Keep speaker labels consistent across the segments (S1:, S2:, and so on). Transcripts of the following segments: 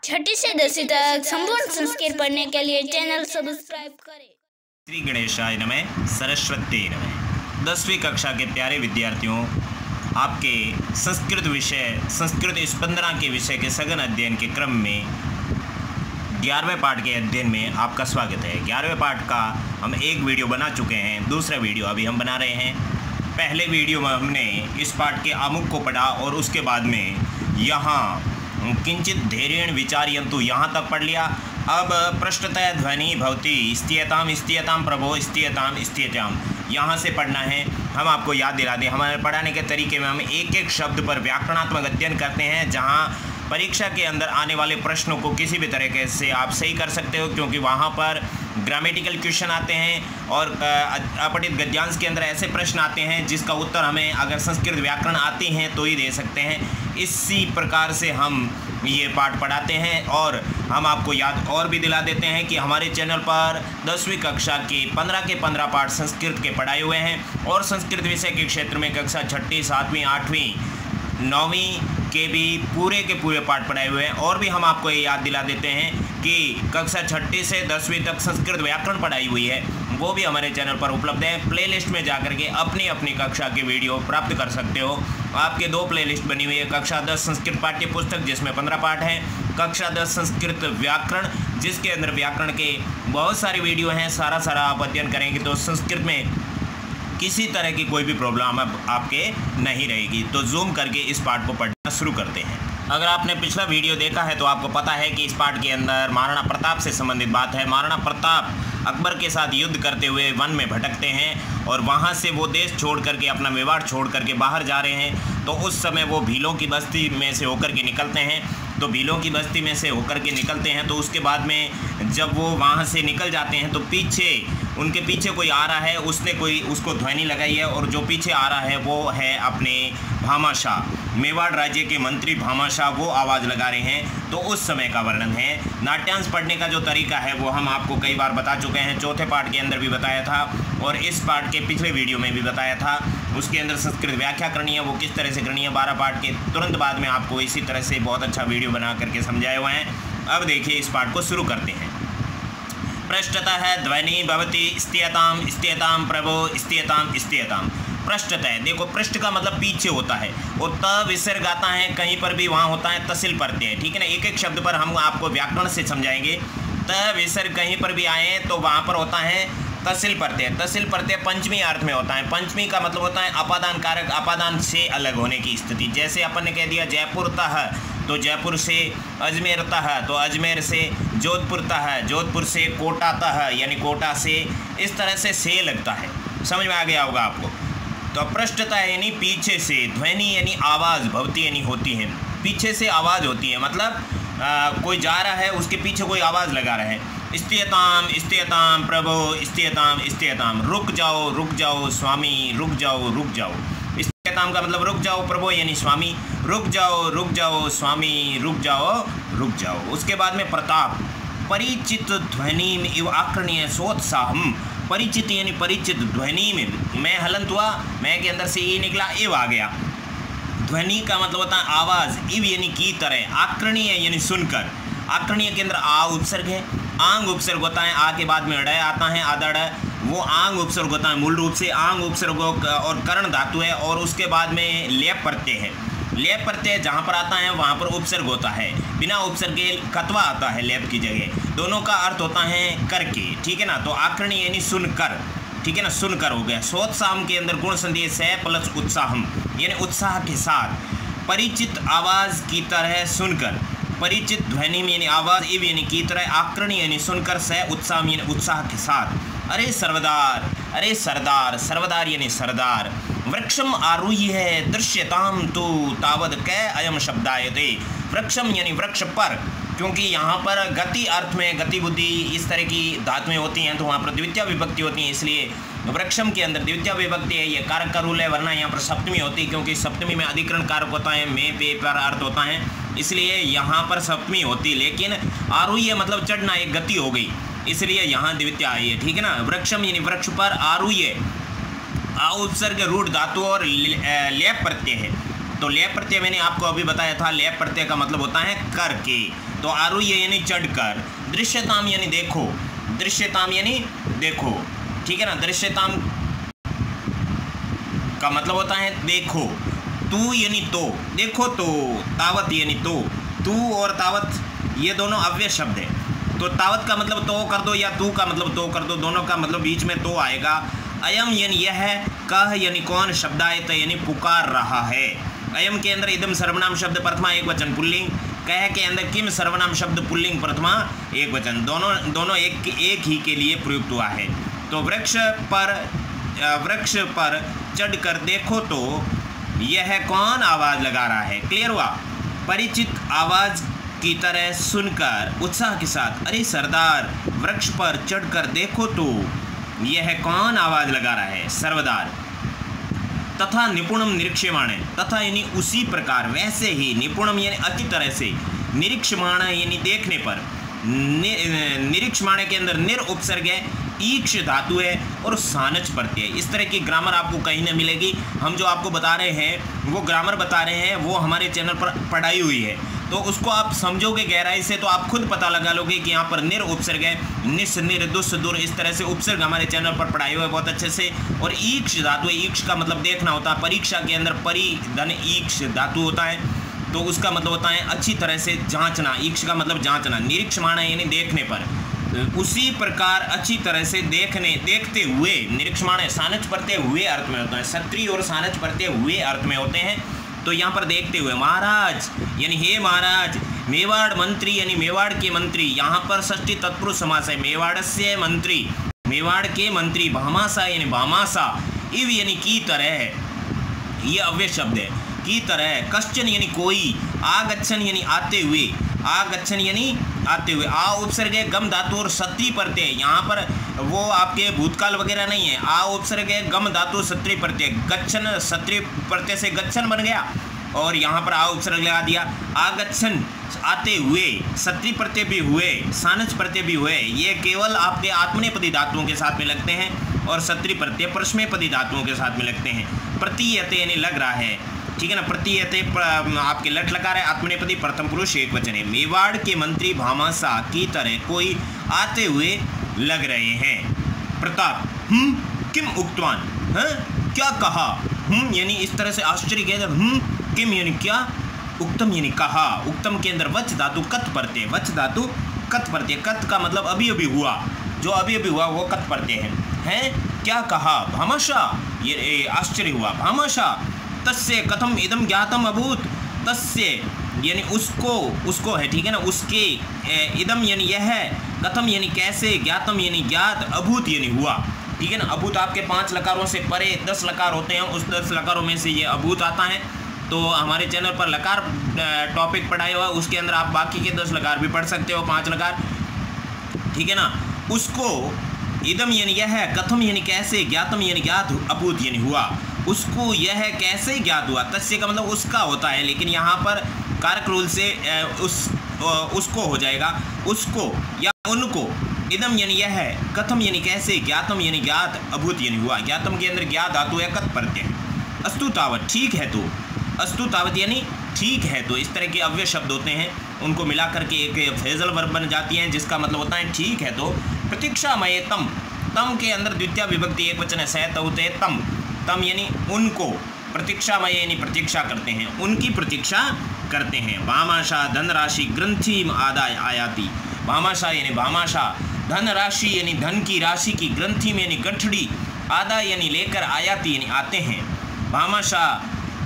S1: छठी से 10वीं तक संपूर्ण संस्कृत पढ़ने के लिए चैनल सब्सक्राइब करें।
S2: श्री गणेशाय नमः, सरस्वती नमः। 10वीं कक्षा के प्यारे विद्यार्थियों, आपके संस्कृत विषय संस्कृत स्पंदना के विषय के सघन अध्ययन के क्रम में 11वें पाठ के अध्ययन में आपका स्वागत है। 11वें पाठ का हम एक वीडियो बना चुके हैं, दूसरा वीडियो अभी हम बना रहे हैं। पहले वीडियो में हमने इस पाठ के आमुख को पढ़ा और उसके बाद में यहाँ किंचित धैर्येण विचारयन्तु यहाँ तक पढ़ लिया। अब पृष्ठतः ध्वनि भवति स्तीयताम प्रभो स्तीयताम यहाँ से पढ़ना है। हम आपको याद दिला दें, हमारे पढ़ाने के तरीके में हम एक एक शब्द पर व्याकरणात्मक अध्ययन करते हैं, जहाँ परीक्षा के अंदर आने वाले प्रश्नों को किसी भी तरीके से आप सही कर सकते हो, क्योंकि वहाँ पर ग्रामेटिकल क्वेश्चन आते हैं और अपठित गद्यांश के अंदर ऐसे प्रश्न आते हैं जिसका उत्तर हमें अगर संस्कृत व्याकरण आती हैं तो ही दे सकते हैं। इसी प्रकार से हम ये पाठ पढ़ाते हैं और हम आपको याद और भी दिला देते हैं कि हमारे चैनल पर 10वीं कक्षा के 15 पाठ संस्कृत के पढ़ाए हुए हैं और संस्कृत विषय के क्षेत्र में कक्षा 6वीं 7वीं 8वीं 9वीं के भी पूरे पाठ पढ़ाए हुए हैं। और भी हम आपको ये याद दिला देते हैं कि कक्षा 6वीं से 10वीं तक संस्कृत व्याकरण पढ़ाई हुई है, वो भी हमारे चैनल पर उपलब्ध है। प्लेलिस्ट में जाकर के अपनी कक्षा के वीडियो प्राप्त कर सकते हो। आपके 2 प्लेलिस्ट बनी हुई है, कक्षा 10 संस्कृत पाठ्य पुस्तक जिसमें 15 पाठ हैं, कक्षा 10 संस्कृत व्याकरण जिसके अंदर व्याकरण के बहुत सारे वीडियो हैं। सारा आप अध्ययन करेंगे तो संस्कृत में किसी तरह की कोई भी प्रॉब्लम अब आपके नहीं रहेगी। तो जूम करके इस पाठ को पढ़ना शुरू करते हैं। अगर आपने पिछला वीडियो देखा है तो आपको पता है कि इस पाठ के अंदर महाराणा प्रताप से संबंधित बात है। महाराणा प्रताप अकबर के साथ युद्ध करते हुए वन में भटकते हैं और वहाँ से वो देश छोड़ करके, अपना मेवाड़ छोड़ करके बाहर जा रहे हैं। तो उस समय वो भीलों की बस्ती में से होकर के निकलते हैं। तो भीलों की बस्ती में से होकर के निकलते हैं तो उसके बाद में जब वो वहाँ से निकल जाते हैं तो उनके पीछे कोई आ रहा है, उसने कोई उसको ध्वनि लगाई है और जो पीछे आ रहा है वो है अपने भामाशाह, मेवाड़ राज्य के मंत्री भामाशाह, वो आवाज़ लगा रहे हैं। तो उस समय का वर्णन है। नाट्यांश पढ़ने का जो तरीका है वो हम आपको कई बार बता चुके हैं, चौथे पाठ के अंदर भी बताया था और इस पाठ के पिछले वीडियो में भी बताया था। उसके अंदर संस्कृत व्याख्या करनी है, वो किस तरह से करनी है। 12 पाठ के तुरंत बाद में आपको इसी तरह से बहुत अच्छा वीडियो बना करके समझाए हुए हैं। अब देखिए इस पाठ को शुरू करते हैं। पृष्ठतः ध्वनि भवति स्तीयताम प्रभो स्तीयताम। पृष्ठतः, देखो पृष्ठ का मतलब पीछे होता है और त विसर्ग आता है, कहीं पर भी वहाँ होता है तसिल प्रत्यय, ठीक है ना। एक शब्द पर हम आपको व्याकरण से समझाएंगे। त विसर्ग कहीं पर भी आए तो वहाँ पर होता है तसिल प्रत्यय। तसिल प्रत्यय पंचमी अर्थ में होता है। पंचमी का मतलब होता है अपादान कारक, अपादान से अलग होने की स्थिति। जैसे अपन ने कह दिया जयपुर तह तो जयपुर से, अजमेर तह तो अजमेर से, जोधपुर तह जोधपुर से, कोटा तह यानी कोटा से, इस तरह से लगता है। समझ में आ गया होगा आपको। तो पृष्ठतः यानी पीछे से, ध्वनि यानी आवाज़, भवती यानी होती है, पीछे से आवाज़ होती है, मतलब कोई जा रहा है उसके पीछे कोई आवाज़ लगा रहा है। स्तीयताम प्रभो स्तीयताम, रुक जाओ स्वामी, रुक जाओ। स्तीयताम का मतलब रुक जाओ प्रभो यानी स्वामी, रुक जाओ स्वामी, रुक जाओ। उसके बाद में प्रताप, परिचित ध्वनि में इव आकर्णीय सोत्साहम। परिचित यानी परिचित, ध्वनि में मैं हलंत हुआ, मैं के अंदर से ये निकला, इव आ गया। ध्वनि का मतलब होता है आवाज़, इव यानी की तरह, आकर्णीय यानी सुनकर। आकर्णीय के अंदर आ उपसर्ग है, आंग उपसर्ग होता है, आ के बाद में ड़ आता है, आदड़, वो आंग उपसर्ग होता है। मूल रूप से आंग उपसर्ग और कर्ण धातु है और उसके बाद में लेप प्रत्यय है। लेप प्रत्यय जहाँ पर आता है वहाँ पर उपसर्ग होता है, बिना उपसर्ग के कत्वा आता है लेप की जगह। दोनों का अर्थ होता है करके, ठीक है ना। तो आकर्णीय यानी सुनकर, ठीक है ना, सुनकर हो गया। सोत्साहम के अंदर गुण संधि है प्लस उत्साहम यानी उत्साह के साथ। परिचित आवाज़ की तरह सुनकर, परिचित ध्वनि में यानी आवाज़, इव यानी की तरह, आकर्णीय यानी सुनकर, सह उत्साह यानी उत्साह के साथ। अरे सरदार, सर्वदार यानी सरदार। वृक्षम आरूह्य है दृश्यताम तु तावद कै अयम शब्दायते। वृक्षम यानी वृक्ष पर, क्योंकि यहाँ पर गति अर्थ में गति बुद्धि इस तरह की धातुएं होती हैं तो वहाँ पर द्वितीय विभक्ति होती है, इसलिए वृक्षम के अंदर द्वितीय विभक्ति है। ये कारक का रूल है, वरना यहाँ पर सप्तमी होती है, क्योंकि सप्तमी में अधिकरण कारक होता है, में पे पर अर्थ होता है, इसलिए यहाँ पर सप्तमी होती। लेकिन आरूह्य मतलब चढ़ना, एक गति हो गई, इसलिए यहाँ द्वितीय आई है, ठीक है ना। वृक्षम यानी वृक्ष पर, आरूह्य आ उपसर्ग रूढ़ धातु और लेप प्रत्यय है। तो लेप प्रत्यय मैंने आपको अभी बताया था, लेप प्रत्यय का मतलब होता है करके। तो आरुह्य यानी चढ़कर, दृश्यताम यानी देखो, दृश्यताम यानी देखो, ठीक है ना। दृश्यताम का मतलब होता है देखो, तू यानी तो, देखो तो, तावत यानी तो, तू और तावत ये दोनों अव्यय शब्द है। तो तावत का मतलब तो कर दो या तू का मतलब तो कर दो, दोनों का मतलब बीच में तो आएगा। अयम यानी यह है, कह यानी कौन, शब्दायत यानी पुकार रहा है। अयम के अंदर इदम सर्वनाम शब्द प्रथमा एक वचन पुल्लिंग, कह के अंदर किम सर्वनाम शब्द पुल्लिंग प्रथमा एक वचन, दोनों एक ही के लिए प्रयुक्त हुआ है। तो वृक्ष पर चढ़कर देखो तो यह कौन आवाज़ लगा रहा है। क्लियर हुआ। परिचित आवाज़ की तरह सुनकर उत्साह के साथ, अरे सरदार वृक्ष पर चढ़कर देखो तो यह कौन आवाज़ लगा रहा है। सर्वदार। तथा निपुणम निरीक्ष्यमाण, तथा यानी उसी प्रकार, वैसे ही, निपुणम यानी अच्छी तरह से, निरीक्ष्यमाण यानी देखने पर, निरीक्ष्यमाण के अंदर निर उपसर्ग है, ईक्ष धातु है और सानच प्रत्यय है। इस तरह की ग्रामर आपको कहीं न मिलेगी। हम जो आपको बता रहे हैं वो ग्रामर बता रहे हैं, वो हमारे चैनल पर पढ़ाई हुई है, तो उसको आप समझोगे गहराई से तो आप खुद पता लगा लोगे कि यहाँ पर निर उपसर्ग है, निस निर दुस दुर, इस तरह से उपसर्ग हमारे चैनल पर पढ़ाई हुआ है बहुत अच्छे से। और ईक्ष धातु है, ईक्ष का मतलब देखना होता है। परीक्षा के अंदर परि धन ईक्ष धातु होता है, तो उसका मतलब होता है अच्छी तरह से जांचना। ईक्ष का मतलब जांचना, निरीक्षमाण यानी देखने पर, उसी प्रकार अच्छी तरह से देखते हुए, निरीक्षमाण सानच प्रत्यय हुए अर्थ में होता है, सत्री और सानच प्रत्यय हुए अर्थ में होते हैं। तो यहाँ पर देखते हुए, महाराज यानी हे महाराज, मेवाड़ मंत्री यानी मेवाड़ के मंत्री, यहाँ पर षष्ठी तत्पुरुष समास है, मेवाड़स्य मंत्री, मेवाड़ के मंत्री, भामासा यानी भामासा, इव यानी की तरह, ये अव्यय शब्द है, की तरह, कश्चन यानी कोई, आगच्छन यानी आते हुए, आगच्छन यानी आते हुए, आ उपसर्ग है, गम धातु और सत्री प्रत्यय, यहाँ पर वो आपके भूतकाल वगैरह नहीं है, आ उपसर्ग है, गम धातु सत्री प्रत्यय, गच्छन सत्री प्रत्यय से गच्छन बन गया और यहाँ पर आ उपसर्ग लगा दिया। आगच्छन आते हुए, सत्री प्रत्यय भी हुए, सानच प्रत्यय भी हुए, ये केवल आपके आत्मनेपदी धातुओं के साथ में लगते हैं और सत्री प्रत्यय परस्मैपदी धातुओं के साथ में लगते हैं। प्रतीयते यानी लग रहा है, ठीक है ना। प्रतीयते आपके लट लगा रहे, आत्मनेपदी प्रथम पुरुष एक वचन है। मेवाड़ के मंत्री भामासा की तरह कोई आते हुए लग रहे हैं। प्रताप, किम उक्तवान, क्या कहा, यानी इस तरह से आश्चर्य किया, किम यानी क्या, उक्तम यानी कहा। उक्तम के अंदर वच धातु कत प्रत्यय, वच धातु कत प्रत्यय, कत का मतलब अभी अभी हुआ, जो अभी अभी हुआ वो कत प्रत्यय है। क्या कहा, भामाशा, ये आश्चर्य हुआ, भामाशा, तस्य कथम इदम ज्ञातम अभूत, तस्य यानी उसको है, ठीक है ना, उसके, इदम यानी यह है, कथम यानी कैसे, ज्ञातम यानी ज्ञात, अभूत यानी हुआ, ठीक है ना। अभूत आपके 5 लकारों से परे 10 लकार होते हैं, उस 10 लकारों में से ये अभूत आता है। तो हमारे चैनल पर लकार टॉपिक पढ़ाया हुआ, उसके अंदर आप बाकी के 10 लकार भी पढ़ सकते हो, 5 लकार, ठीक है ना। उसको इदम यानी यह है, कथम यानी कैसे, ज्ञातम यानी ज्ञात, अभूत यानी हुआ, उसको यह कैसे ज्ञात हुआ। तस्य का मतलब उसका होता है, लेकिन यहाँ पर कारक रूल से उसको हो जाएगा, उसको या उनको। इदम यानी यह है, कथम यानी कैसे, ज्ञातम यानी ज्ञात, अभूत यानी हुआ। ज्ञातम के अंदर ज्ञात धातु है कत प्रत्यय। अस्तु तावत, ठीक है तो, अस्तु तावत यानी ठीक है तो, इस तरह के अव्यय शब्द होते हैं, उनको मिला करके एक फ्रेजल वर्ब बन जाती हैं, जिसका मतलब होता है ठीक है तो। प्रतीक्षामय तम, तम के अंदर द्वितीय विभक्ति एक वचन है, सैतौते तम, तम यानी उनको, प्रतीक्षामय यानी प्रतीक्षा करते हैं, उनकी प्रतीक्षा करते हैं। भामाशा धनराशि ग्रंथि आदाय आयाति, भामाशा यानी भामाशा, धनराशि यानी धन की राशि की, ग्रंथि में यानी गठड़ी, आदाय यानी लेकर, आयाति यानी आते हैं। भामाशा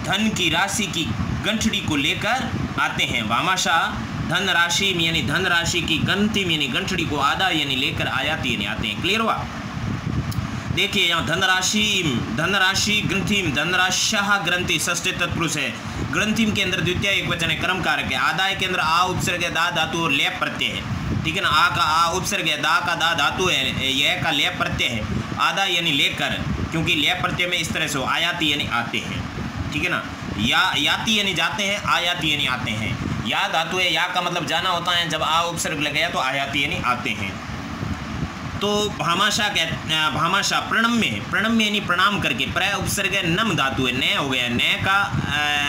S2: धन की राशि की गंठड़ी को लेकर आते हैं। भामाशा धनराशि यानी धनराशि की, ग्रंथि यानी गंठड़ी को, आदाय यानी लेकर, आयाति यानी आते हैं। क्लियर हुआ। देखिए यहाँ धनराशि ग्रंथिम, धनराशः ग्रंथि षष्ठी तत्पुरुष है, ग्रंथिम के अंदर द्वितीय एक वचन है, कर्म कारक है। आदाय के अंदर आ उपसर्ग है, दा धातु और लेप प्रत्यय है, ठीक है ना। आ का आ उपसर्ग है, दा का दा धातु है, यह का लेप प्रत्यय है। आदाय यानी लेकर, क्योंकि लेप प्रत्यय में इस तरह से हो, आयाति यानी आते हैं, ठीक है ना। याति यानी जाते हैं, आयाति यानी आते हैं। या धातु है, या का मतलब जाना होता है, जब आ उपसर्ग लग गया तो आयाति यानी आते हैं। तो भामाशा भामाशा प्रणम्य यानी प्रणाम करके, प्र उपसर्ग है, नम धातु है, न हो गया, न का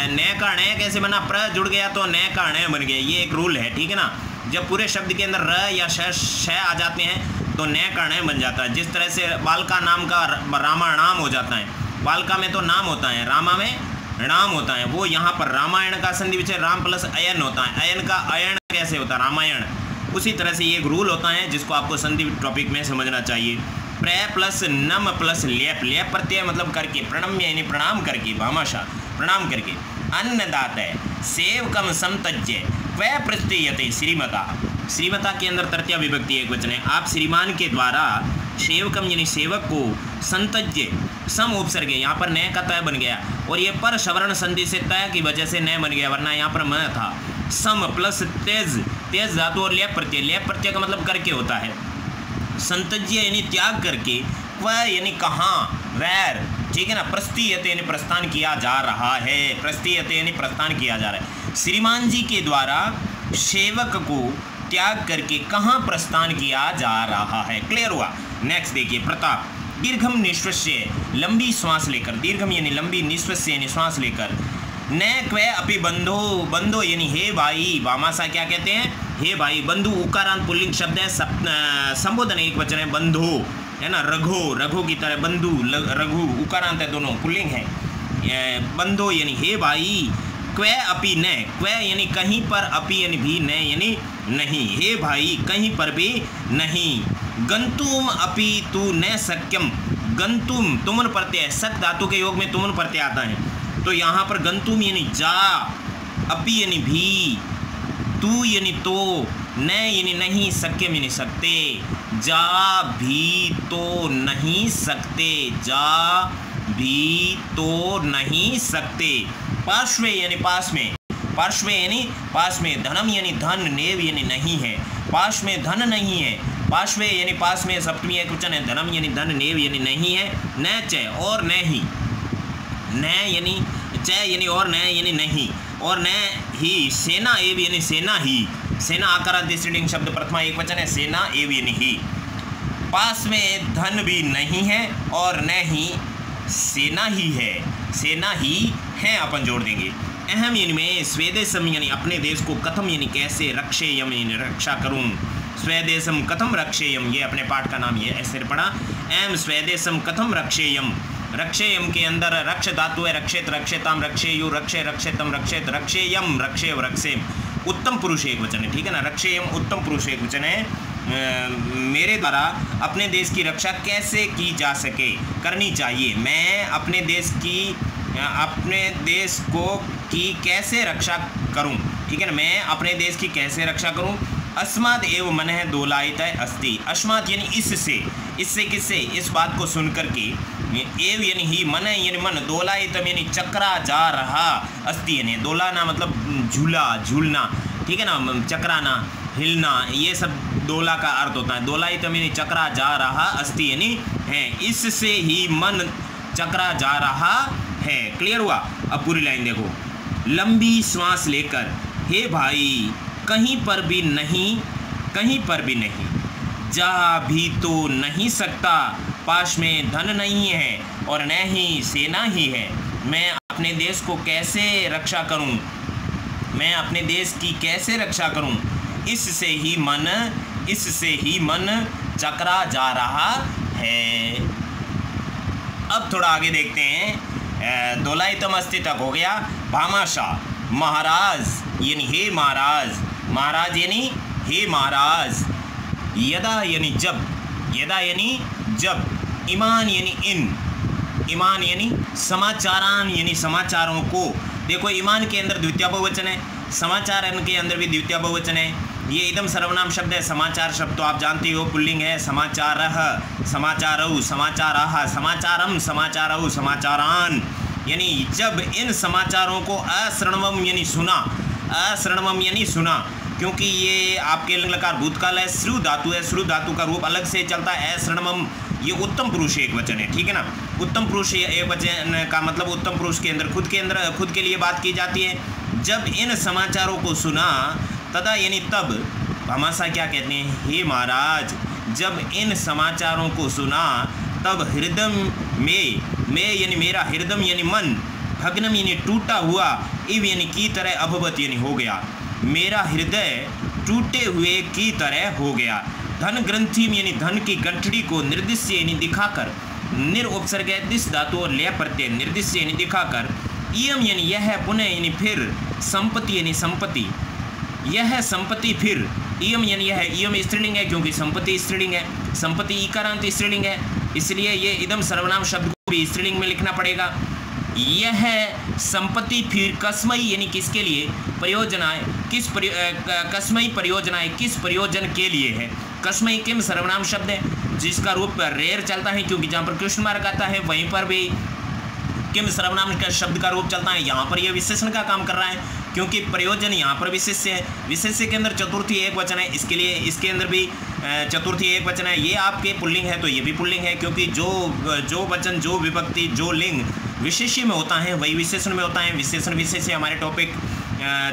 S2: न कैसे बना, प्र जुड़ गया तो न का न बन गया, ये एक रूल है, ठीक है ना। जब पूरे शब्द के अंदर र या श आ जाते हैं तो न का ण बन जाता है। जिस तरह से बालका नाम का रामाणाम हो जाता है, बालका में तो नाम होता है, रामा में नाम होता है, वो यहाँ पर रामायण का संधि विच्छेद राम प्लस अयन होता है। अयन का अयन कैसे होता है, रामायण। उसी तरह से ये एक रूल होता है जिसको आपको संधि टॉपिक में समझना चाहिए। प्र प्लस नम प्लस लेप, लेप प्रत्यय मतलब करके, प्रणम्य यानी प्रणाम करके, भामाशा प्रणाम करके। अन्नदातय सेवकम समतज्य क्व प्रस्तीयते श्रीमता, श्रीमता के अंदर तृतीया विभक्ति एक वचन है। आप श्रीमान के द्वारा सेवकम यानी सेवक को संतज्य सम उपसर्ग, यहाँ पर न का तय बन गया और ये पर सवर्ण संधि से तय की वजह से न बन गया, वरना यहाँ पर म था। सम प्लस तेज, तेज धातु और लेप प्रत्यय, लेप प्रत्यय का मतलब करके होता है। संतज्य यानी त्याग करके, क्व यानी कहाँ, वैर, ठीक है ना। प्रस्तीयते यानी प्रस्थान किया जा रहा है, प्रस्तीयते यानी प्रस्थान किया जा रहा है। श्रीमान जी के द्वारा सेवक को त्याग करके कहाँ प्रस्थान किया जा रहा है, क्लियर हुआ। नेक्स्ट देखिए प्रताप, दीर्घम निश्वस्य, लंबी श्वास लेकर, दीर्घम यानी लंबी, निश्वस्य यानी श्वास लेकर। न क्व अपि बंधो, बंधो यानी हे भाई, वामासा क्या कहते हैं, हे भाई। बंधु उकारांत पुल्लिंग शब्द है, संबोधन एक वचन है, बंधो है ना। रघो, रघो की तरह, बंधु रघु उकारांत है, दोनों पुल्लिंग है। बंधो यानी हे भाई। क्व अपि न, क्व यानी कहीं पर, अपि यानी भी, न यानी नहीं, हे भाई कहीं पर भी नहीं। गंतुम अपि तु न शक्यम, गंतुम तुमन प्रत्यय, सक धातु के योग में तुमन प्रत्यय आता है, तो यहाँ पर गंतुम यानी जा, अपि यानी भी, तू यानी तो, न यानी नहीं, सक्यम यानी सकते, जा भी तो नहीं सकते, जा भी तो नहीं सकते। पार्श्वे यानी पास में, पार्श्वे यानी पास में। धनम यानी धन, नेव यानी नहीं है, पास में धन नहीं है। पार्श्वे यानी पास में, सप्तमी एक वचन है। धनम यानी धन, नेव यानी नहीं है। न च और न ही, न यानी च यानी और, न यानी नहीं, और न ही। सेना एव यानी सेना ही, सेना आकारांत स्त्रीलिंग शब्द प्रथमा एक वचन है, सेना एव यानी ही। पास में धन भी नहीं है और न ही सेना ही है, सेना ही है, अपन जोड़ देंगे। अहम यानी मैं, स्वेदेशम यानी अपने देश को, कथम यानी कैसे, रक्षेयम यानी रक्षा करूं, स्वेदेशम कथम रक्षेयम, ये अपने पाठ का नाम, ये ऐसे पढ़ा। एम स्वेदेशम कथम रक्षेयम, रक्षेयम के अंदर रक्ष धातु है, रक्षेत रक्षेताम, रक्षेयु रक्षे रक्षेतम, रक्षेत रक्षेयम, रक्षेव रक्षेम, उत्तम पुरुष एक वचन है, ठीक है ना। रक्षेयम उत्तम पुरुष एक वचन है। मेरे द्वारा अपने देश की रक्षा कैसे की जा सके, करनी चाहिए। मैं अपने देश की, अपने देश को की कैसे रक्षा करूं, ठीक है ना। मैं अपने देश की कैसे रक्षा करूं। अस्माद एव मनः दोलायितः अस्ति, अस्माद यानी इससे, इससे किससे, इस बात को सुनकर के, एव यानी ही, मन यानी मन, दोलायितम यानी चकरा जा रहा, अस्ति यानी दोलाना मतलब झूला, झूलना, ठीक है ना, चकराना, हिलना, ये सब दोला का अर्थ होता है। दोलायितम यानी चकरा जा रहा, अस्ति यानी है, इससे ही मन चकरा जा रहा है, क्लियर हुआ। अब पूरी लाइन देखो, लंबी श्वास लेकर, हे भाई कहीं पर भी नहीं, कहीं पर भी नहीं, जा भी तो नहीं सकता, पास में धन नहीं है और न ही सेना ही है। मैं अपने देश को कैसे रक्षा करूं, मैं अपने देश की कैसे रक्षा करूं, इससे ही मन, इससे ही मन चकरा जा रहा है। अब थोड़ा आगे देखते हैं। दोलायितम अस्ति तक हो गया। भामाशाह, महाराज यानी हे महाराज, महाराज यानी हे महाराज। यदा यानी जब, यदा यानी जब। ईमान यानी इन, ईमान यानी समाचारान यानी समाचारों को। देखो ईमान के अंदर द्वितीय बहुवचन है, समाचारन के अंदर भी द्वितीय बहुवचन है। ये एकदम सर्वनाम शब्द है। समाचार शब्द तो आप जानते हो पुल्लिंग है। समाचारः, समाचारौ, समाचाराः, समाचारम, समाचारौ, समाचारान। यानी जब इन समाचारों को अश्रणवम यानी सुना, अश्रणवम यानी सुना, क्योंकि ये आपके लकार भूतकाल है, श्रु धातु है, श्रु धातु का रूप अलग से चलता है। अश्रणवम ये उत्तम पुरुष एक वचन है, ठीक है ना। उत्तम पुरुष एक वचन का मतलब उत्तम पुरुष के अंदर खुद के लिए बात की जाती है। जब इन समाचारों को सुना, तदा यानी तब, भामाशाह क्या कहते हैं, हे महाराज जब इन समाचारों को सुना, तब हृदय में यानी मेरा, हृदय यानी मन, भग्नम यानी टूटा हुआ, इव यानी की तरह, अभवत यानी हो गया। मेरा हृदय टूटे हुए की तरह हो गया। धन ग्रंथि यानी धन की गठड़ी को निर्दिष्ट यानी दिखाकर, निर उपसर्ग दिस धातु और लय प्रत्यय निर्दिष्ट यानी दिखाकर, इयम यानी यह, पुनः यानी फिर, संपत्ति यानी संपत्ति, यह संपत्ति फिर, इयम यानी यह, इयम स्त्रीलिंग है क्योंकि संपत्ति स्त्रीलिंग है, संपत्ति इकारांत स्त्रीलिंग है, इसलिए ये इदम सर्वनाम शब्द को भी स्त्रीलिंग में लिखना पड़ेगा। यह संपत्ति फिर कस्मई यानी किसके लिए, परियोजनाएं, कस्मई परियोजनाएं किस प्रयोजन के लिए है। कस्मई किम सर्वनाम शब्द है जिसका रूप रेयर चलता है क्योंकि जहाँ पर क्वेश्चन मार्क आता है वहीं पर भी किम सर्वनाम का शब्द का रूप चलता है। यहाँ पर यह विशेषण का काम कर रहा है क्योंकि प्रयोजन यहाँ पर विशेष्य है, विशेष्य के अंदर चतुर्थी एक वचन है, इसके लिए इसके अंदर भी चतुर्थी एक वचन है। ये आपके पुल्लिंग है तो ये भी पुल्लिंग है क्योंकि जो वचन, जो विभक्ति, जो लिंग विशेष्य में होता है वही विशेषण में होता है। विशेषण विशेष्य हमारे टॉपिक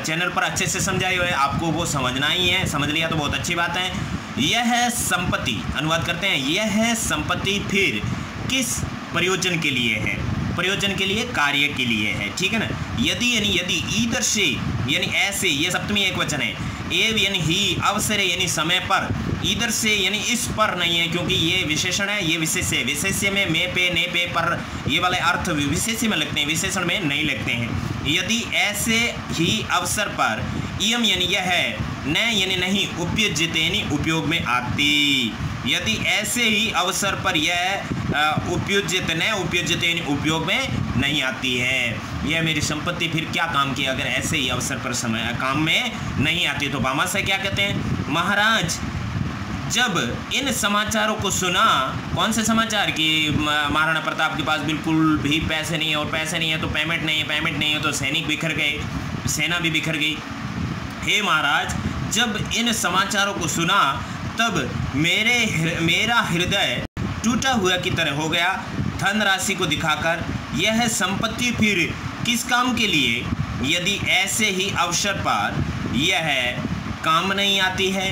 S2: चैनल पर अच्छे से समझाए हुए, आपको वो समझना ही है, समझ लिया तो बहुत अच्छी बात है। यह संपत्ति, अनुवाद करते हैं, यह संपत्ति फिर किस प्रयोजन के लिए है, प्रयोजन के लिए, कार्य के लिए है, ठीक है ना। यदि यानी यदि, ईदर से यानी ऐसे, ये सप्तमी एक वचन है, एव यानी ही, अवसर यानी समय पर, इधर से यानी इस पर नहीं है क्योंकि ये विशेषण है, ये विशेष्य है। विशेष्य में मे पे, ने पे, पर ये वाले अर्थ विशेष्य में लगते हैं, विशेषण में नहीं लगते हैं। यदि ऐसे ही अवसर पर, इयम यानी यह है, न यानी नहीं, उपयुज्यते यानी उपयोग में आती। यदि ऐसे ही अवसर पर यह उपयुज्यत, न उपयुज्यते यानी उपयोग में नहीं आती है। यह मेरी संपत्ति फिर क्या काम की अगर ऐसे ही अवसर पर समय काम में नहीं आती। तो भामाशय क्या कहते हैं, महाराज जब इन समाचारों को सुना, कौन से समाचार कि महाराणा प्रताप के पास बिल्कुल भी पैसे नहीं है, और पैसे नहीं है तो पेमेंट नहीं है, पेमेंट नहीं है तो सैनिक बिखर गए, सेना भी बिखर गई। हे महाराज, जब इन समाचारों को सुना तब मेरा हृदय टूटा हुआ की तरह हो गया। धन राशि को दिखाकर, यह संपत्ति फिर किस काम के लिए, यदि ऐसे ही अवसर पर यह काम नहीं आती है।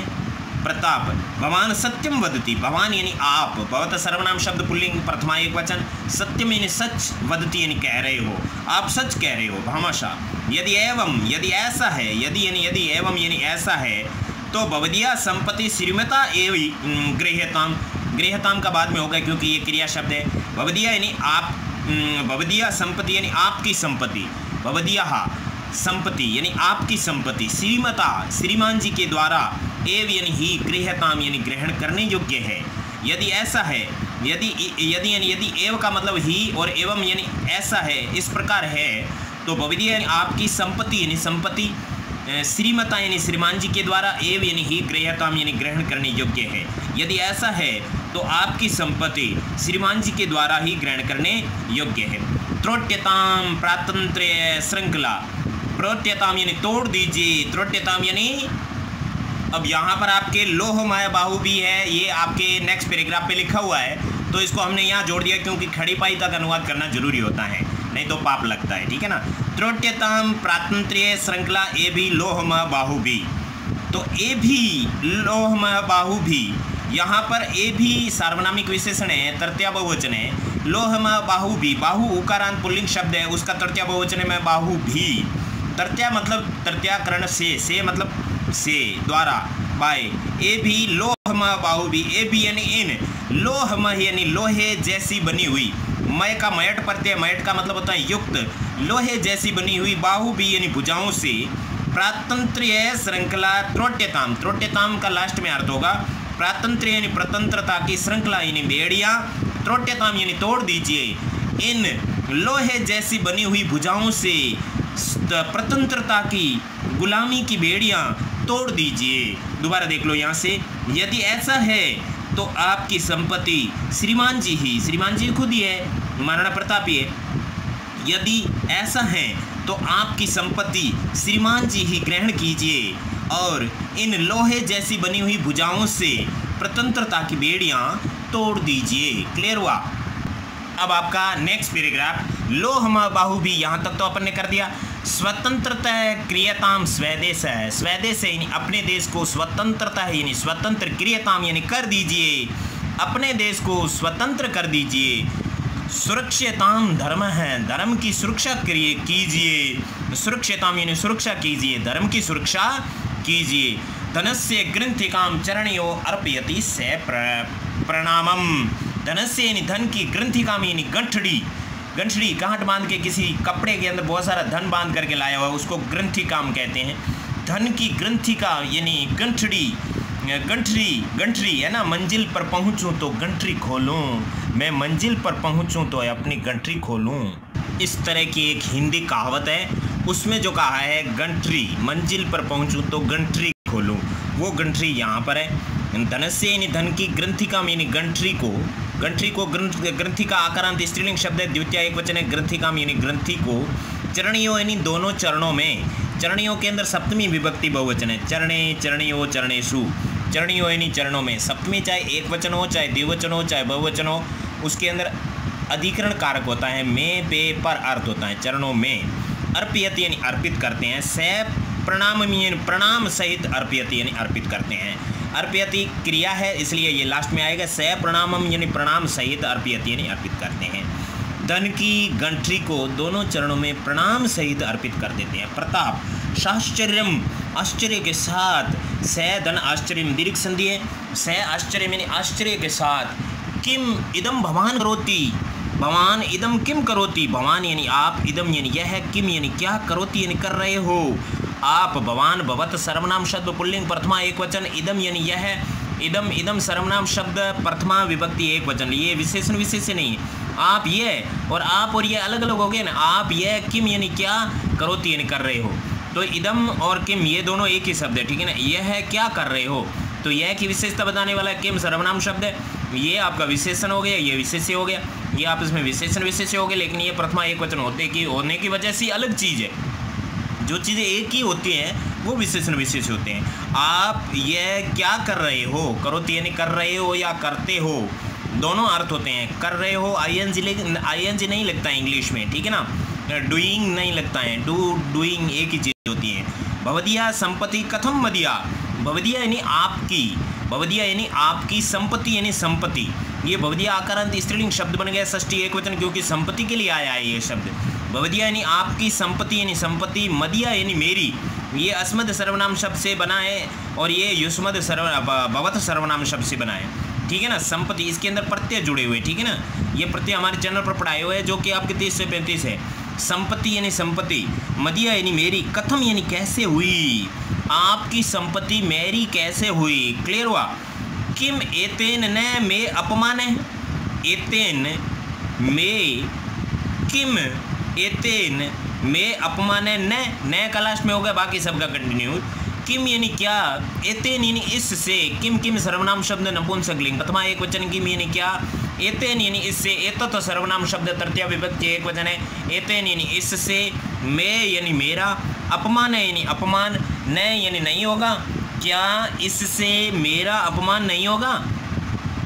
S2: प्रताप, भवान सत्यम वदति, भवान यानी आप, भवत सर्वनाम शब्द पुल्लिंग प्रथमा एक वचन, सत्यम यानी सच, वदति यानी कह रहे हो, आप सच कह रहे हो। भामाशा, यदि एवं, यदि ऐसा है, यदि यानी यदि, एवं यानी ऐसा है, तो भवदीया संपत्ति श्रीमता एवं गृह्यताम, गृह्यताम का बाद में होगा क्योंकि ये क्रिया शब्द है। भवदीया यानी आप, भवदीया संपत्ति यानी आपकी संपत्ति, भवदीया संपत्ति यानी आपकी संपत्ति, श्रीमता श्रीमान जी के द्वारा, एव यानी ही, गृह्यताम यानी ग्रहण करने योग्य है। यदि ऐसा है, यदि यानी यदि एव का मतलब ही और एवं यानी ऐसा है, इस प्रकार है, तो भवदीया यानी आपकी संपत्ति यानी संपत्ति, श्रीमता यानी श्रीमान जी के द्वारा, एव यानी ही, गृह्यताम यानी ग्रहण करने योग्य है। यदि ऐसा है तो आपकी संपत्ति श्रीमान जी के द्वारा ही ग्रहण करने योग्य है। त्रोट्यताम प्रातंत्र्य श्रृंखला, त्रोट्यताम यानी तोड़ दीजिए, त्रोट्यताम यानी, अब यहाँ पर आपके लोहमय बाहु भी है, ये आपके नेक्स्ट पैराग्राफ पे लिखा हुआ है तो इसको हमने यहाँ जोड़ दिया क्योंकि खड़ी पाई तक अनुवाद करना जरूरी होता है, नहीं तो पाप लगता है, ठीक है ना। त्रोट्यताम प्रातंत्र्य श्रृंखला, ए भी लोहमय बाहु भी, तो ए भी लोहमय बाहु भी, यहाँ पर ए भी सार्वनामिक विशेषण है, तृतीया बहुवचन है। लोहमय बाहु भी, बाहु उकारांत पुल्लिंग शब्द है, उसका तृतीया बहुवचन में बाहु भी, तृतीया मतलब तृतीयाकरण से मतलब से, द्वारा, बाय, ए भी लोहमय बाहु भी, ए भी यानी इन, लोहमय यानी लोहे जैसी बनी हुई, मय का मयट प्रत्यय, मयट का मतलब होता है युक्त, लोहे जैसी बनी हुई, बाहु भी यानी भुजाओं से, प्रातंत्र्य श्रृंखला, त्रोट्यताम, त्रोट्यताम का लास्ट में अर्थ होगा, प्रातंत्र्य यानी प्रतंत्रता की, श्रृंखला यानी बेड़ियाँ, त्रोट्यताम यानी तोड़ दीजिए, इन लोहे जैसी बनी हुई भुजाओं से प्रतंत्रता की, गुलामी की बेड़ियाँ तोड़ दीजिए। दोबारा देख लो यहाँ से, यदि ऐसा है तो आपकी संपत्ति श्रीमान जी ही, श्रीमान जी खुद ही है, महाराणा प्रताप ही है, यदि ऐसा है तो आपकी संपत्ति श्रीमान जी ही ग्रहण कीजिए और इन लोहे जैसी बनी हुई भुजाओं से प्रतंत्रता की बेड़ियाँ तोड़ दीजिए। क्लियर हुआ। अब आपका नेक्स्ट पैराग्राफ, लोहमय बाहु भी, यहाँ तक तो अपन ने कर दिया। स्वतंत्रता क्रियताम स्वदेश है, स्वदेश यानी अपने देश को, स्वतंत्रता है यानी स्वतंत्र, क्रियताम यानी कर दीजिए, अपने देश को स्वतंत्र कर दीजिए। सुरक्षिताम धर्म है, धर्म की सुरक्षा कीजिए, सुरक्षिताम यानी सुरक्षा कीजिए, धर्म की सुरक्षा कीजिए। धनस्य ग्रंथिकाम चरणयो अर्पयति से प्रणामम। धनस्य यानी धन की, ग्रंथिकाम यानी गंठड़ी, गंठड़ी गांठ बांध के किसी कपड़े के अंदर बहुत सारा धन बांध करके लाया हुआ उसको ग्रंथिकाम कहते हैं। धन की ग्रंथिका यानी गंठड़ी, गंठरी, गंठरी है ना। मंजिल पर पहुंचूं तो गंठरी खोलूं, मैं मंजिल पर पहुंचूं तो अपनी गंठरी खोलूं। इस तरह की एक हिंदी कहावत है, उसमें जो कहा है गंठरी, मंजिल पर पहुंचूं तो गंठरी खोलूं, वो गंठरी यहाँ पर है। धनस्य यानी धन की, ग्रंथिका यानी गंठरी को, गंठरी को ग्रंथिका आकारांत स्त्रीलिंग शब्द है, द्वितीय एक वचन है। ग्रंथिकाम यानी ग्रंथि को। चरणियों यानी दोनों चरणों में, चरणियों के अंदर सप्तमी विभक्ति बहुवचन है। चरणे, चरणियों, चरणेषु। चरणियों यानी चरणों में, सप्तमी चाहे एक वचन हो, चाहे द्विवचन हो, चाहे बहुवचन हो, उसके अंदर अधिकरण कारक होता है, में, पे, पर अर्थ होता है। चरणों में। अर्पयति यानी अर्पित करते हैं। से प्रणाम यानी प्रणाम सहित अर्पयति यानी अर्पित करते हैं। अर्पयति क्रिया है इसलिए ये लास्ट में आएगा। से प्रणामम यानी प्रणाम सहित अर्पयति यानी अर्पित करते हैं। धन की गंठरी को दोनों चरणों में प्रणाम सहित अर्पित कर देते हैं। प्रताप, साश्चर्यम आश्चर्य के साथ, से धन आश्चर्य दीर्घ संधि है। से आश्चर्य यानी आश्चर्य के साथ। किम इदम भवान करोति, भवान इदम किम करोति, भवान यानी आप, इदम यानी यह, किम यानी क्या, करोति यानी कर रहे हो आप। भवान भवत सर्वनाम शब्द पुल्लिंग प्रथमा एक वचन, इदम यानी यह, इदम, इदम सर्वनाम शब्द प्रथमा विभक्ति एक वचन। ये विशेषण विशेष नहीं है। आप ये और ये अलग अलग हो गए ना। आप ये, किम यानी क्या, करोति यानी कर रहे हो। तो इदम और किम ये दोनों एक ही शब्द है, ठीक है ना। यह है क्या कर रहे हो, तो यह की विशेषता बताने वाला है। किम सर्वनाम शब्द है, ये आपका विशेषण हो गया, ये विशेष्य हो गया, ये आपस में विशेषण विशेष्य हो गए। लेकिन ये प्रथमा एक वचन होने की वजह से अलग चीज़ है। जो चीज़ें एक ही होती हैं वो विशेषण विशेष होते हैं। आप ये क्या कर रहे हो, करोति यानी कर रहे हो या करते हो, दोनों अर्थ होते हैं। कर रहे हो आईएनजी नहीं लगता है इंग्लिश में, ठीक है ना। डूइंग नहीं लगता है, डूइंग एक ही चीज़ होती है। भवदिया संपत्ति कथम मदिया, भवदिया यानी आपकी, भवदिया यानी आपकी, संपत्ति यानी संपत्ति। ये भवदिया आकारांत स्त्रीलिंग शब्द बन गया षष्ठी एक वचन, क्योंकि संपत्ति के लिए आया है ये शब्द। भवदिया यानी आपकी, संपत्ति यानी संपत्ति, मदिया यानी मेरी। ये अस्मद सर्वनाम शब्द से बना है और ये युष्मद भवत सर्वनाम शब्द से बना है, ठीक है ना। संपत्ति, इसके अंदर प्रत्यय जुड़े हुए, ठीक है ना। ये प्रत्यय हमारे चैनल पर पढ़ाए हुए हैं जो कि आपके 30 से 35 है। संपत्ति यानी संपत्ति, मदिया यानी मेरी, कथम यानी कैसे हुई, आपकी संपत्ति मेरी कैसे हुई। क्लियर हुआ। किम एतेन न मे अपमान है, एतेन में, किम एतेन में अपमान है, न का लास्ट में हो गया, बाकी सबका कंटिन्यू। किम यानी क्या, एतेन यानी इससे, किम, किम सर्वनाम शब्द नपुंसकलिंग प्रथमा एक वचन, किम यानी क्या, एतेन यानी इससे, एतत् सर्वनाम शब्द तृतीया विभक्ति एक वचन है। एतेन यानी इससे, में यानी मेरा, अपमान यानी अपमान, न यानी नहीं होगा, क्या इससे मेरा अपमान नहीं होगा।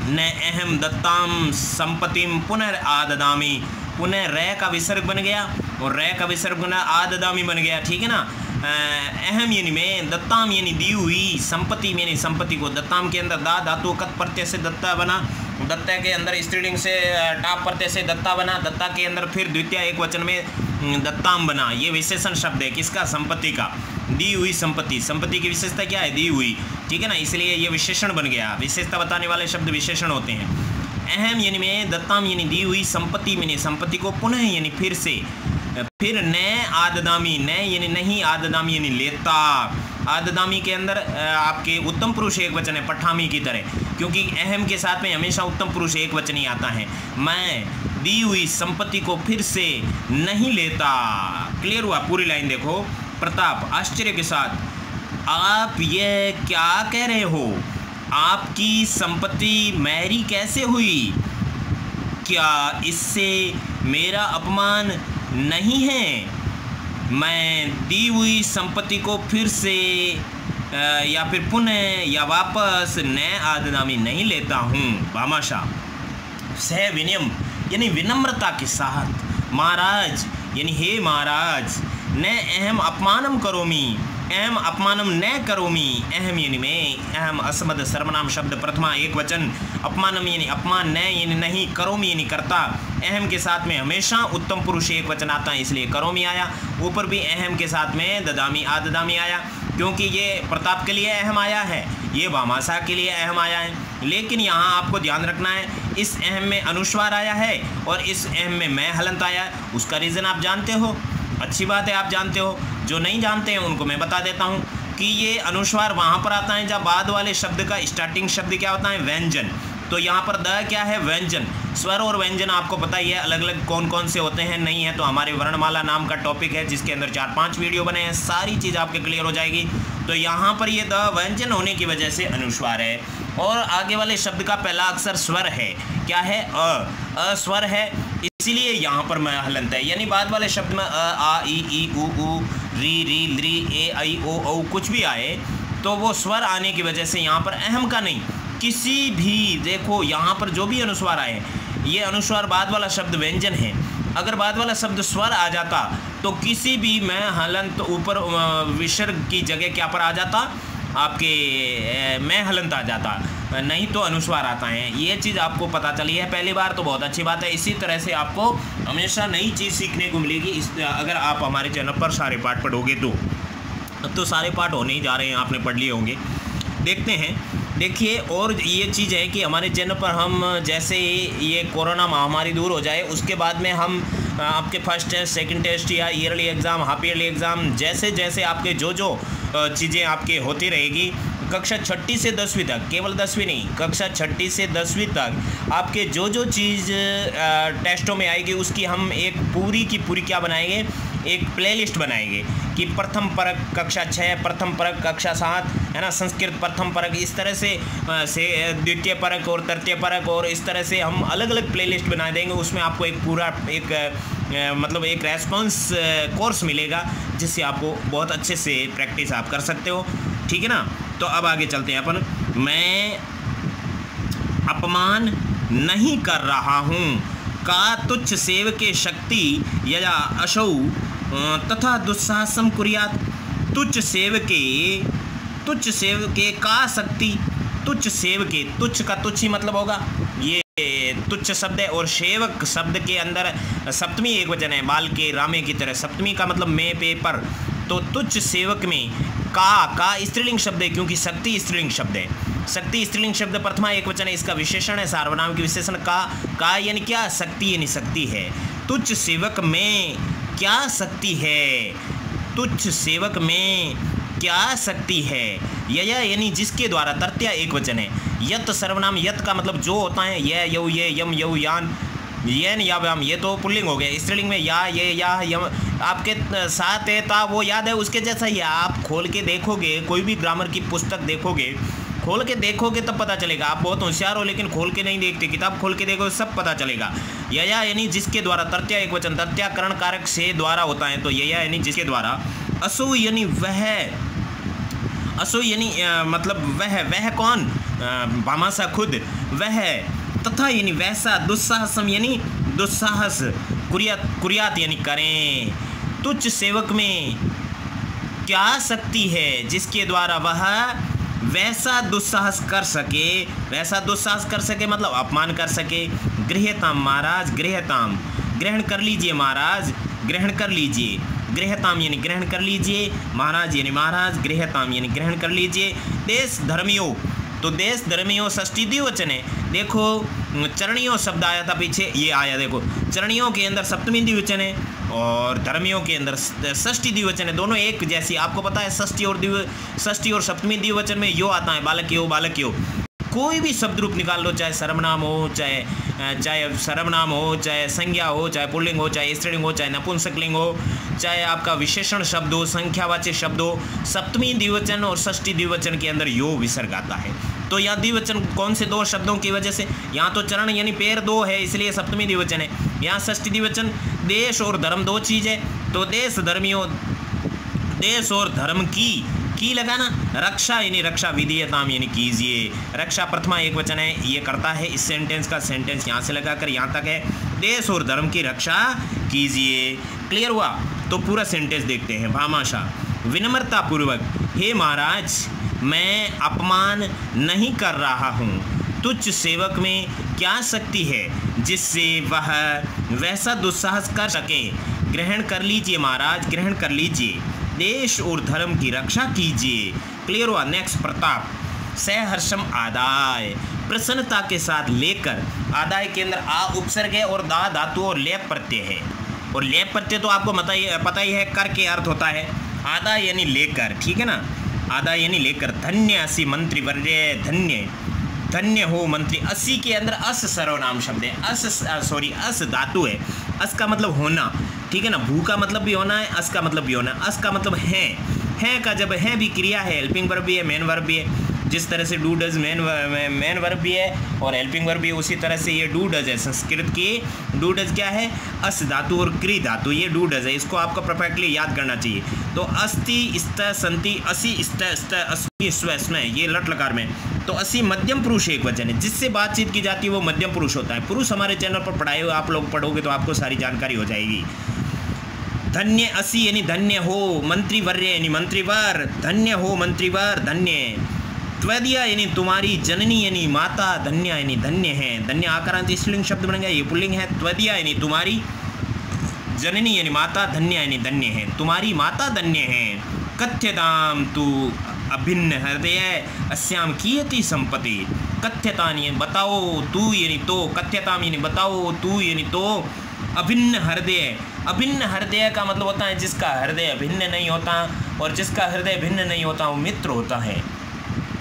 S2: न अहम दत्ताम संपत्तिम पुनर्आददामि, पुनः रे का विसर्ग बन गया और रे का विसर्ग बना, आददामी बन गया, ठीक है ना। अहम यानी में, दत्ताम यानी दी हुई, संपत्ति यानी संपत्ति को। दत्ताम के अंदर दा धातु कत प्रत्यय से दत्ता बना, दत्ता के अंदर स्त्रीलिंग से टाप प्रत्यय से दत्ता बना, दत्ता के अंदर फिर द्वितीय एक वचन में दत्ताम बना। ये विशेषण शब्द है किसका, संपत्ति का। दी हुई संपत्ति, संपत्ति की विशेषता क्या है, दी हुई, ठीक है ना। इसलिए ये विशेषण बन गया। विशेषता बताने वाले शब्द विशेषण होते हैं। अहम यानी में, दत्ताम यानी दी हुई, संपत्ति यानी संपत्ति को, पुनः यानी फिर से, फिर न आददामी, न यानी नहीं, आददामी यानी लेता। आददामी के अंदर आपके उत्तम पुरुष एक वचन है, पठामी की तरह, क्योंकि अहम के साथ में हमेशा उत्तम पुरुष एक वचन ही आता है। मैं दी हुई संपत्ति को फिर से नहीं लेता। क्लियर हुआ। पूरी लाइन देखो। प्रताप, आश्चर्य के साथ, आप ये क्या कह रहे हो, आपकी संपत्ति मेरी कैसे हुई, क्या इससे मेरा अपमान नहीं है। मैं दी हुई संपत्ति को फिर से या फिर पुनः या वापस न आददामी नहीं लेता हूँ। भामाशाह, सह विनयम यानी विनम्रता के साथ, महाराज यानी हे महाराज, न अहम अपमानम करोमि, अहम अपमानम न करोमि। अहम यानी में, अहम अस्मद सर्वनाम शब्द प्रथमा एक वचन, अपमानम यानी अपमान, न यानी नहीं, करोमि यानी करता। अहम के साथ में हमेशा उत्तम पुरुष एक वचन आता है, इसलिए करोमि आया। ऊपर भी अहम के साथ में ददामी आददामी आया। क्योंकि ये प्रताप के लिए अहम आया है, ये भामाशाह के लिए अहम आया है। लेकिन यहाँ आपको ध्यान रखना है, इस अहम में अनुस्वार आया है और इस अहम में मैं हलंत आया है। उसका रीज़न आप जानते हो, अच्छी बात है आप जानते हो। जो नहीं जानते हैं उनको मैं बता देता हूँ कि ये अनुस्वार वहाँ पर आता है जब बाद वाले शब्द का स्टार्टिंग शब्द क्या होता है, व्यंजन। तो यहाँ पर द क्या है, व्यंजन। स्वर और व्यंजन आपको पता ही है अलग अलग कौन कौन से होते हैं, नहीं है तो हमारे वर्णमाला नाम का टॉपिक है जिसके अंदर 4-5 वीडियो बने हैं, सारी चीज़ आपके क्लियर हो जाएगी। तो यहाँ पर ये द व्यंजन होने की वजह से अनुस्वार है। और आगे वाले शब्द का पहला अक्षर स्वर है, क्या है, अ स्वर है, इसीलिए यहाँ पर मैं हलंत है। यानी बाद वाले शब्द में आ ई उ री री ली ए आई ओ औ कुछ भी आए तो वो स्वर आने की वजह से यहाँ पर अहम का नहीं, किसी भी, देखो यहाँ पर जो भी अनुस्वार आए, ये अनुस्वार बाद वाला शब्द व्यंजन है। अगर बाद वाला शब्द स्वर आ जाता तो किसी भी मैं हलंत ऊपर विसर्ग की जगह क्या पर आ जाता, आपके मैं हलंत आ जाता, नहीं तो अनुस्वार आता है। ये चीज़ आपको पता चली है पहली बार तो बहुत अच्छी बात है। इसी तरह से आपको हमेशा नई चीज़ सीखने को मिलेगी अगर आप हमारे चैनल पर सारे पाठ पढ़ोगे तो। अब तो सारे पाठ होने ही जा रहे हैं, आपने पढ़ लिए होंगे। देखते हैं, देखिए और ये चीज़ है कि हमारे चैनल पर हम जैसे ये कोरोना महामारी दूर हो जाए उसके बाद में हम आपके फर्स्ट टेस्ट, सेकंड टेस्ट या yearly exam, half yearly exam, जैसे जैसे आपके जो चीज़ें आपके होती रहेगी, कक्षा 6ठी से 10वीं तक, केवल 10वीं नहीं, कक्षा 6ठी से 10वीं तक आपके जो चीज़ टेस्टों में आएगी उसकी हम एक पूरी की पूरी क्या बनाएंगे, एक प्लेलिस्ट बनाएंगे कि प्रथम परक कक्षा 6, प्रथम परक कक्षा 7, है ना, संस्कृत प्रथम परक, इस तरह से द्वितीय परक और तृतीय परक, और इस तरह से हम अलग अलग प्लेलिस्ट बना देंगे। उसमें आपको एक पूरा मतलब एक रेस्पॉन्स कोर्स मिलेगा जिससे आपको बहुत अच्छे से प्रैक्टिस आप कर सकते हो, ठीक है ना। तो अब आगे चलते हैं अपन। मैं अपमान नहीं कर रहा हूँ का तुच्छ सेवके शक्ति यया अशौ तथा दुस्साहसम कुर्यात्। तुच्छ सेवके का शक्ति, तुच्छ सेवके, तुच्छ का तुच्छ ही मतलब होगा, ये तुच्छ शब्द है। और सेवक शब्द के अंदर सप्तमी एक वचन है, बाल के रामे की तरह, सप्तमी का मतलब में पे पर। तो तुच्छ सेवक में का स्त्रीलिंग शब्द है क्योंकि शक्ति स्त्रीलिंग शब्द है। शक्ति स्त्रीलिंग शब्द प्रथमा एक वचन है, इसका विशेषण है सार्वनाम की विशेषण का यानी क्या, शक्ति यानी शक्ति है। तुच्छ सेवक में क्या शक्ति है, तुच्छ सेवक में क्या शक्ति है। यया यानी जिसके द्वारा, तृतीया एक वचन है। यत सर्वनाम, यत का मतलब जो होता है, ये यौ ये यम यौ यान येन या व्याम, ये तो पुल्लिंग हो गया। स्त्रीलिंग में या ये या यम आपके साथ है ता वो याद है उसके जैसा ही। आप खोल के देखोगे, कोई भी ग्रामर की पुस्तक देखोगे, खोल के देखोगे तब पता चलेगा। आप बहुत होशियार हो लेकिन खोल के नहीं देखते, किताब खोल के देखो सब पता चलेगा। यया यानी जिसके द्वारा, तृतीया एक वचन, तृतीयाकरण कारक से द्वारा होता है, तो यया यानी जिसके द्वारा। असो यानी वह, असो यानी मतलब वह कौन, भामाशाह खुद, वह। तथा यानी वैसा, दुस्साहसम यानी दुस्साहस, कुर्यात यानी करें। तुच्छ सेवक में क्या शक्ति है जिसके द्वारा वह वैसा दुस्साहस कर सके, वैसा दुस्साहस कर सके मतलब अपमान कर सके। गृह्यताम महाराज, गृह्यताम ग्रहण कर लीजिए महाराज, ग्रहण कर लीजिए। गृह्यताम यानी ग्रहण कर लीजिए, महाराज यानी महाराज, गृह्यताम यानी ग्रहण कर लीजिए। देश धर्मियों, तो देश धर्मियों षष्ठी द्विवचन है। देखो चरणियों शब्द आया था पीछे, ये आया देखो, चरणियों के अंदर सप्तमी द्विवचन है और धर्मियों के अंदर षष्ठी द्विवचन है, दोनों एक जैसी। आपको पता है षष्ठी और सप्तमी द्विवचन में यो आता है, बालक्यो बालक्यो। कोई भी शब्द रूप निकाल लो, चाहे सर्वनाम हो, चाहे सर्वनाम हो, चाहे संज्ञा हो, चाहे पुल्लिंग हो, चाहे स्त्रीलिंग हो, चाहे नपुंसकलिंग हो, चाहे आपका विशेषण शब्द हो, संख्यावाची शब्द हो, सप्तमी द्विवचन और षष्ठी द्विवचन के अंदर यो विसर्ग आता है। तो यहाँ द्विवचन कौन से दो शब्दों की वजह से, यहाँ तो चरण यानी पैर दो है इसलिए सप्तमी द्विवचन है। यहाँ षष्ठी द्विवचन, देश और धर्म दो चीज़ है, तो देश धर्मियों, देश और धर्म की लगाना। रक्षा यानी रक्षा, विधेयताम यानी कीजिए। रक्षा प्रथमा एक वचन है, ये करता है। इस सेंटेंस का सेंटेंस यहाँ से लगाकर यहाँ तक है, देश और धर्म की रक्षा कीजिए। क्लियर हुआ? तो पूरा सेंटेंस देखते हैं। भामाशाह, विनम्रता पूर्वक, हे महाराज मैं अपमान नहीं कर रहा हूँ। तुच्छ सेवक में क्या शक्ति है जिससे वह वैसा दुस्साहस कर सके। ग्रहण कर लीजिए महाराज, ग्रहण कर लीजिए। देश और धर्म की रक्षा कीजिए। क्लियर हुआ। नेक्स्ट प्रताप। सहर्षम आदाय, प्रसन्नता के साथ लेकर। आदाय के अंदर आ उपसर्ग है और दा धातु और लेप प्रत्यय है। और लेप प्रत्यय तो आपको पता ही है, कर के अर्थ होता है। आदाय यानी लेकर, ठीक है ना। आदाय यानी लेकर। धन्य असि मंत्री वर्य, धन्य धन्य हो मंत्री। अस्सी के अंदर अस सर्वनाम शब्द है। अस धातु है। अस का मतलब होना, ठीक है ना। भू का मतलब भी होना है, अस का मतलब भी होना है। अस का मतलब है का जब है भी क्रिया है, हेल्पिंग वर्ब भी है, मेन वर्ब भी है। जिस तरह से डू डज मेन वर्ब भी है और हेल्पिंग वर्ब भी है, उसी तरह से ये डू डज है। संस्कृत की डू डज क्या है? अस धातु और क्री धातु, ये डू डज है। इसको आपको परफेक्टली याद करना चाहिए। तो अस्ति स्त संति असि स्त अस्मि स्व स्म, ये लट लकार में। तो असि मध्यम पुरुष एक वचन है। जिससे बातचीत की जाती है वो मध्यम पुरुष होता है। पुरुष हमारे चैनल पर पढ़ाए हुए आप लोग पढ़ोगे तो आपको सारी जानकारी हो जाएगी। धन्य असि यानी धन्य हो, मंत्रीवर्य यानी मंत्रीवर, धन्य हो मंत्रीवर, धन्य। त्वदीया यानी तुम्हारी, जननी यानी माता, धन्य यानी धन्य है। धन्य आकारांत स्त्रीलिंग शब्द बनेगा, ये पुल्लिंग है। त्वदीया यानी तुम्हारी, जननी यानी माता, धन्य यानी धन्य है। तुम्हारी माता धन्य है। कथ्यताम तू अभिन्न हृदय अस्याम कीयति संपत्ति। कथ्यताम यानी बताओ, तू यानी तो, कथ्यताम यानी बताओ, तू यानी तो, अभिन्न हृदय। अभिन्न हृदय का मतलब होता है जिसका हृदय भिन्न नहीं होता, और जिसका हृदय भिन्न नहीं होता वो मित्र होता है।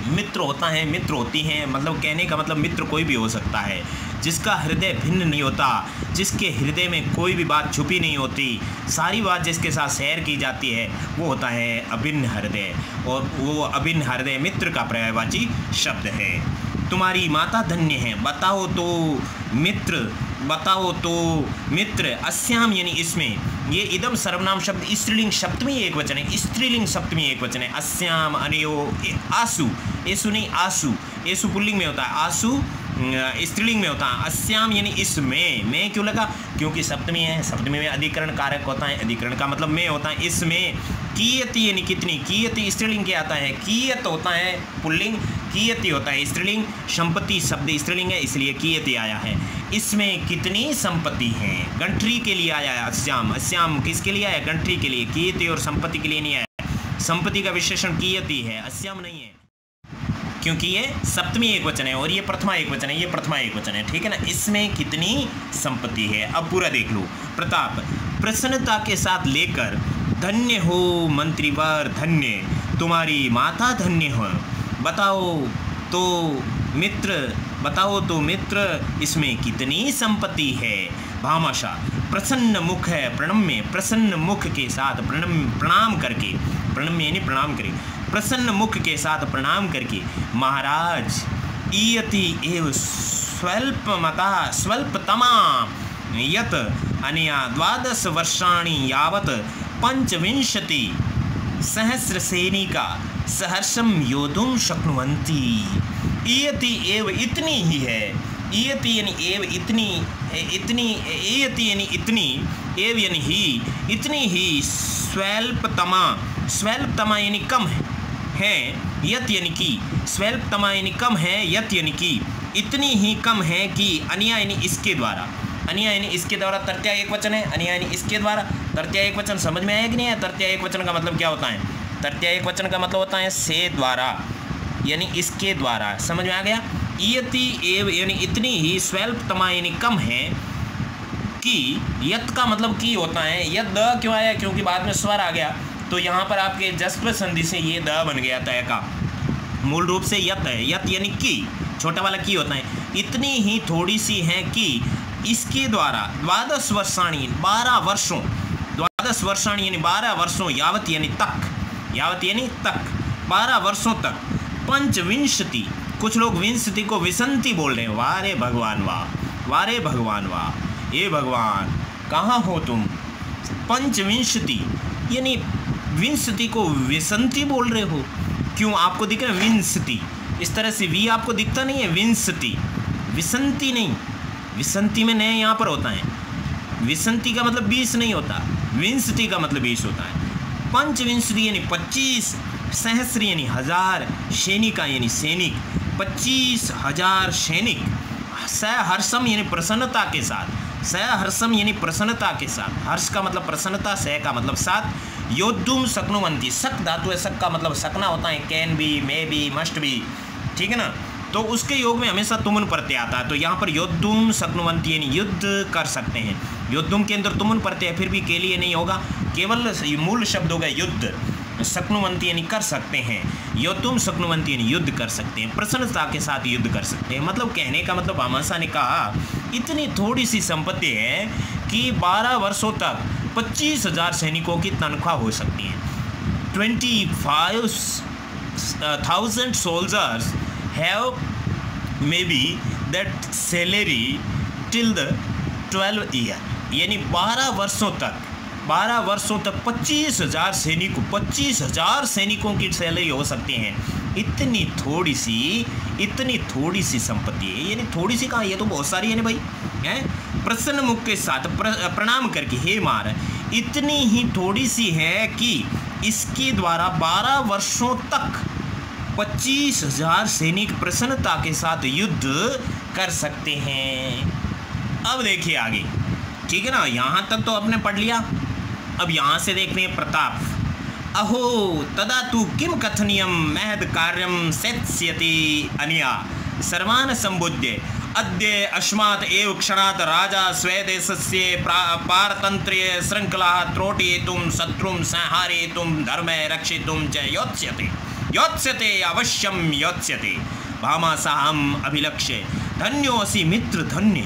S2: मित्र होता है, मित्र होती हैं, मतलब कहने का मतलब मित्र कोई भी हो सकता है। जिसका हृदय भिन्न नहीं होता, जिसके हृदय में कोई भी बात छुपी नहीं होती, सारी बात जिसके साथ शेयर की जाती है, वो होता है अभिन्न हृदय। और वो अभिन्न हृदय मित्र का पर्यायवाची शब्द है। तुम्हारी माता धन्य है। बताओ तो मित्र, बताओ तो मित्र। अस्याम यानी इसमें, ये इदम सर्वनाम शब्द स्त्रीलिंग सप्तमी एक वचन है। स्त्रीलिंग सप्तमी एक वचन है। अस्याम अनयो आसु, एसु नहीं आसु, एसु पुल्लिंग में होता है, आसु स्त्रीलिंग में होता है। अस्याम यानी इसमें, में क्यों लगा? क्योंकि सप्तमी है, सप्तमी में अधिकरण कारक होता है, अधिकरण का मतलब में होता है। इसमें कीयति यानी कितनी, कीयति स्त्रीलिंग के आता है, कीयत होता है पुल्लिंग, कीयति होता है स्त्रीलिंग। संपत्ति शब्द स्त्रीलिंग है इसलिए कीयति आया है। इसमें कितनी संपत्ति है, गंठरी के लिए आया है अस्याम। अस्याम किसके लिए आया? गंठरी के लिए। कीयति और संपत्ति के लिए नहीं आया। संपत्ति का विशेषण कीयति है, अस्याम नहीं है, क्योंकि ये सप्तमी एक वचन है और ये प्रथमा एक वचन है, ये प्रथमा एक वचन है, ठीक है ना। इसमें कितनी संपत्ति है। अब पूरा देख लो। प्रताप, प्रसन्नता के साथ लेकर। धन्य हो मंत्रीवर, धन्य। तुम्हारी माता धन्य हो। बताओ तो मित्र, बताओ तो मित्र, इसमें कितनी संपत्ति है। भामाशाह, प्रसन्न मुख है, प्रणम्य, प्रसन्न मुख के साथ प्रणाम करके, प्रणम्य यानी प्रणाम करे, प्रसन्न मुख के साथ प्रणाम करके। महाराज ईयति एव स्वल्पमता स्वल्पतमा यत अनया 12 वर्षाणि यावत 25 सहस्रसेनिका सहर्षम योद्धुम शक्नुवन्ति। ईयति एव इतनी ही है। ईयति यानी एव इतनी, इतनी, ईयति यानी इतनी, एव यानी ही, इतनी ही। स्वल्पतमा, स्वल्पतमा यानी कम है, यत यानी कि, स्वल्पतमा यानी कम है, यत यानी कि, इतनी ही कम है कि। अनिया यानी इसके द्वारा, अनिया यानी इसके द्वारा, तृतीया एक वचन है, अनिया यानी इसके द्वारा। तृतीया एक वचन समझ में आया कि नहीं है? तृतीया एक वचन का मतलब क्या होता है? तृतीया एक वचन का मतलब होता है से द्वारा, यानी इसके द्वारा। समझ में आ गया? ईयति एव यानी इतनी ही, स्वल्पतमा यानी कम है कि, यत का मतलब की होता है। यत द क्यों आया? क्योंकि बाद में स्वर आ गया, तो यहाँ पर आपके जस्व संधि से ये द बन गया तय का। मूल रूप से यत है, यत यानी की, छोटा वाला की होता है। इतनी ही थोड़ी सी है कि इसके द्वारा 12 वर्षाणी 12 वर्षों, 12 वर्षाणी यानी 12 वर्षों, यावत यानी तक, यावत यानी तक, 12 वर्षों तक। 25, कुछ लोग विंशति को विसंति बोल रहे हैं। वाह रे भगवान वाह, वाह रे भगवान वाह, ये भगवान कहाँ हो तुम? 25 यानी विंशति को विसंति बोल रहे हो। क्यों आपको दिख रहा है विंशति? इस तरह से वी आपको दिखता नहीं है? विंशति, विसंति नहीं, विसंति में नया यहाँ पर होता है। विसंति का मतलब 20 नहीं होता, विंशति का मतलब 20 होता है। 25 यानी 25, सहस्र यानी 1000, सैनिका यानी सैनिक, 25,000 सैनिक। सहर्षम यानी प्रसन्नता के साथ, सहर्षम यानी प्रसन्नता के साथ। हर्ष का मतलब प्रसन्नता, सह का मतलब साथ, योद्धुम शक्नुवन्ति, शक धातु है, शक का मतलब सकना होता है, can be, may be, must be, ठीक है ना। तो उसके योग में हमेशा तुमुन प्रत्यय आता है। तो यहाँ पर योद्धुम शक्नुवन्ति यानी युद्ध कर सकते हैं। योद्धुम के अंदर तुमुन प्रत्यय फिर भी के लिए नहीं होगा, केवल मूल शब्द होगा युद्ध। शक्नुवन्ति यानी कर सकते हैं, योद्धुम शक्नुवन्ति यानी युद्ध कर सकते हैं, प्रसन्नता के साथ युद्ध कर सकते हैं। मतलब कहने का मतलब भामाशाह ने कहा इतनी थोड़ी सी संपत्ति है कि 12 वर्षों तक 25,000 सैनिकों की तनख्वाह हो सकती है। 25,000 soldiers have may be that salary till the 12 year, यानी 12 वर्षों तक 25,000 सैनिकों की सैलरी हो सकती है। इतनी थोड़ी सी संपत्ति है, यानी थोड़ी सी कहाँ, ये तो बहुत सारी है ना भाई, हैं। प्रसन्न मुख के साथ प्रणाम करके हे मार, इतनी ही थोड़ी सी है कि इसके द्वारा 12 वर्षों तक 25,000 सैनिक प्रसन्नता के साथ युद्ध कर सकते हैं। अब देखिए आगे, ठीक है ना, यहाँ तक तो आपने पढ़ लिया। अब यहाँ से देखते हैं प्रताप। अहो तदा तु किम कथनीयम महद कार्यम सेत्स्यति अनिया सर्वान् संबुध्य अद्य अस्मात् एव क्षणात् राजा स्वदेशस्य पारतन्त्र्य श्रृंखलाः त्रोटयितुं शत्रुं संहारयितुं धर्मे रक्षितुं च योत्स्यते अवश्यं योत्स्यते। भामाशाहम् अभिलक्ष्य धन्योऽसि मित्र धन्य,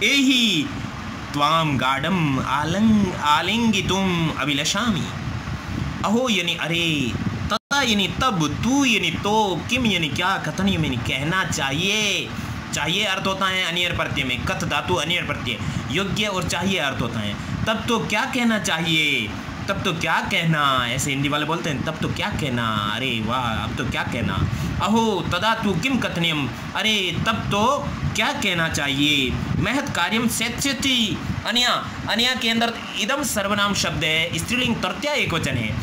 S2: एहि त्वाम गाढ़म आलिंगितुम अभिलषामि। अहो यानी अरे, तथा यानी तब, तू यानी तो, किम यानी क्या, कथन यानी कहना चाहिए अर्थ होता है अनियर प्रत्यय में, कथ धातु अनियर प्रत्यय, योग्य और चाहिए अर्थ होता है। तब तो क्या कहना चाहिए, तब तो क्या कहना, ऐसे हिंदी वाले बोलते हैं, तब तो क्या कहना, अरे वाह अब तो क्या कहना। अहो तदा तु किम कथनीयम, अरे तब तो क्या कहना चाहिए। महत् कार्यम सेत्स्यति अनिया के अंदर इदम सर्वनाम शब्द है, स्त्रीलिंग तृतीया एकवचन है।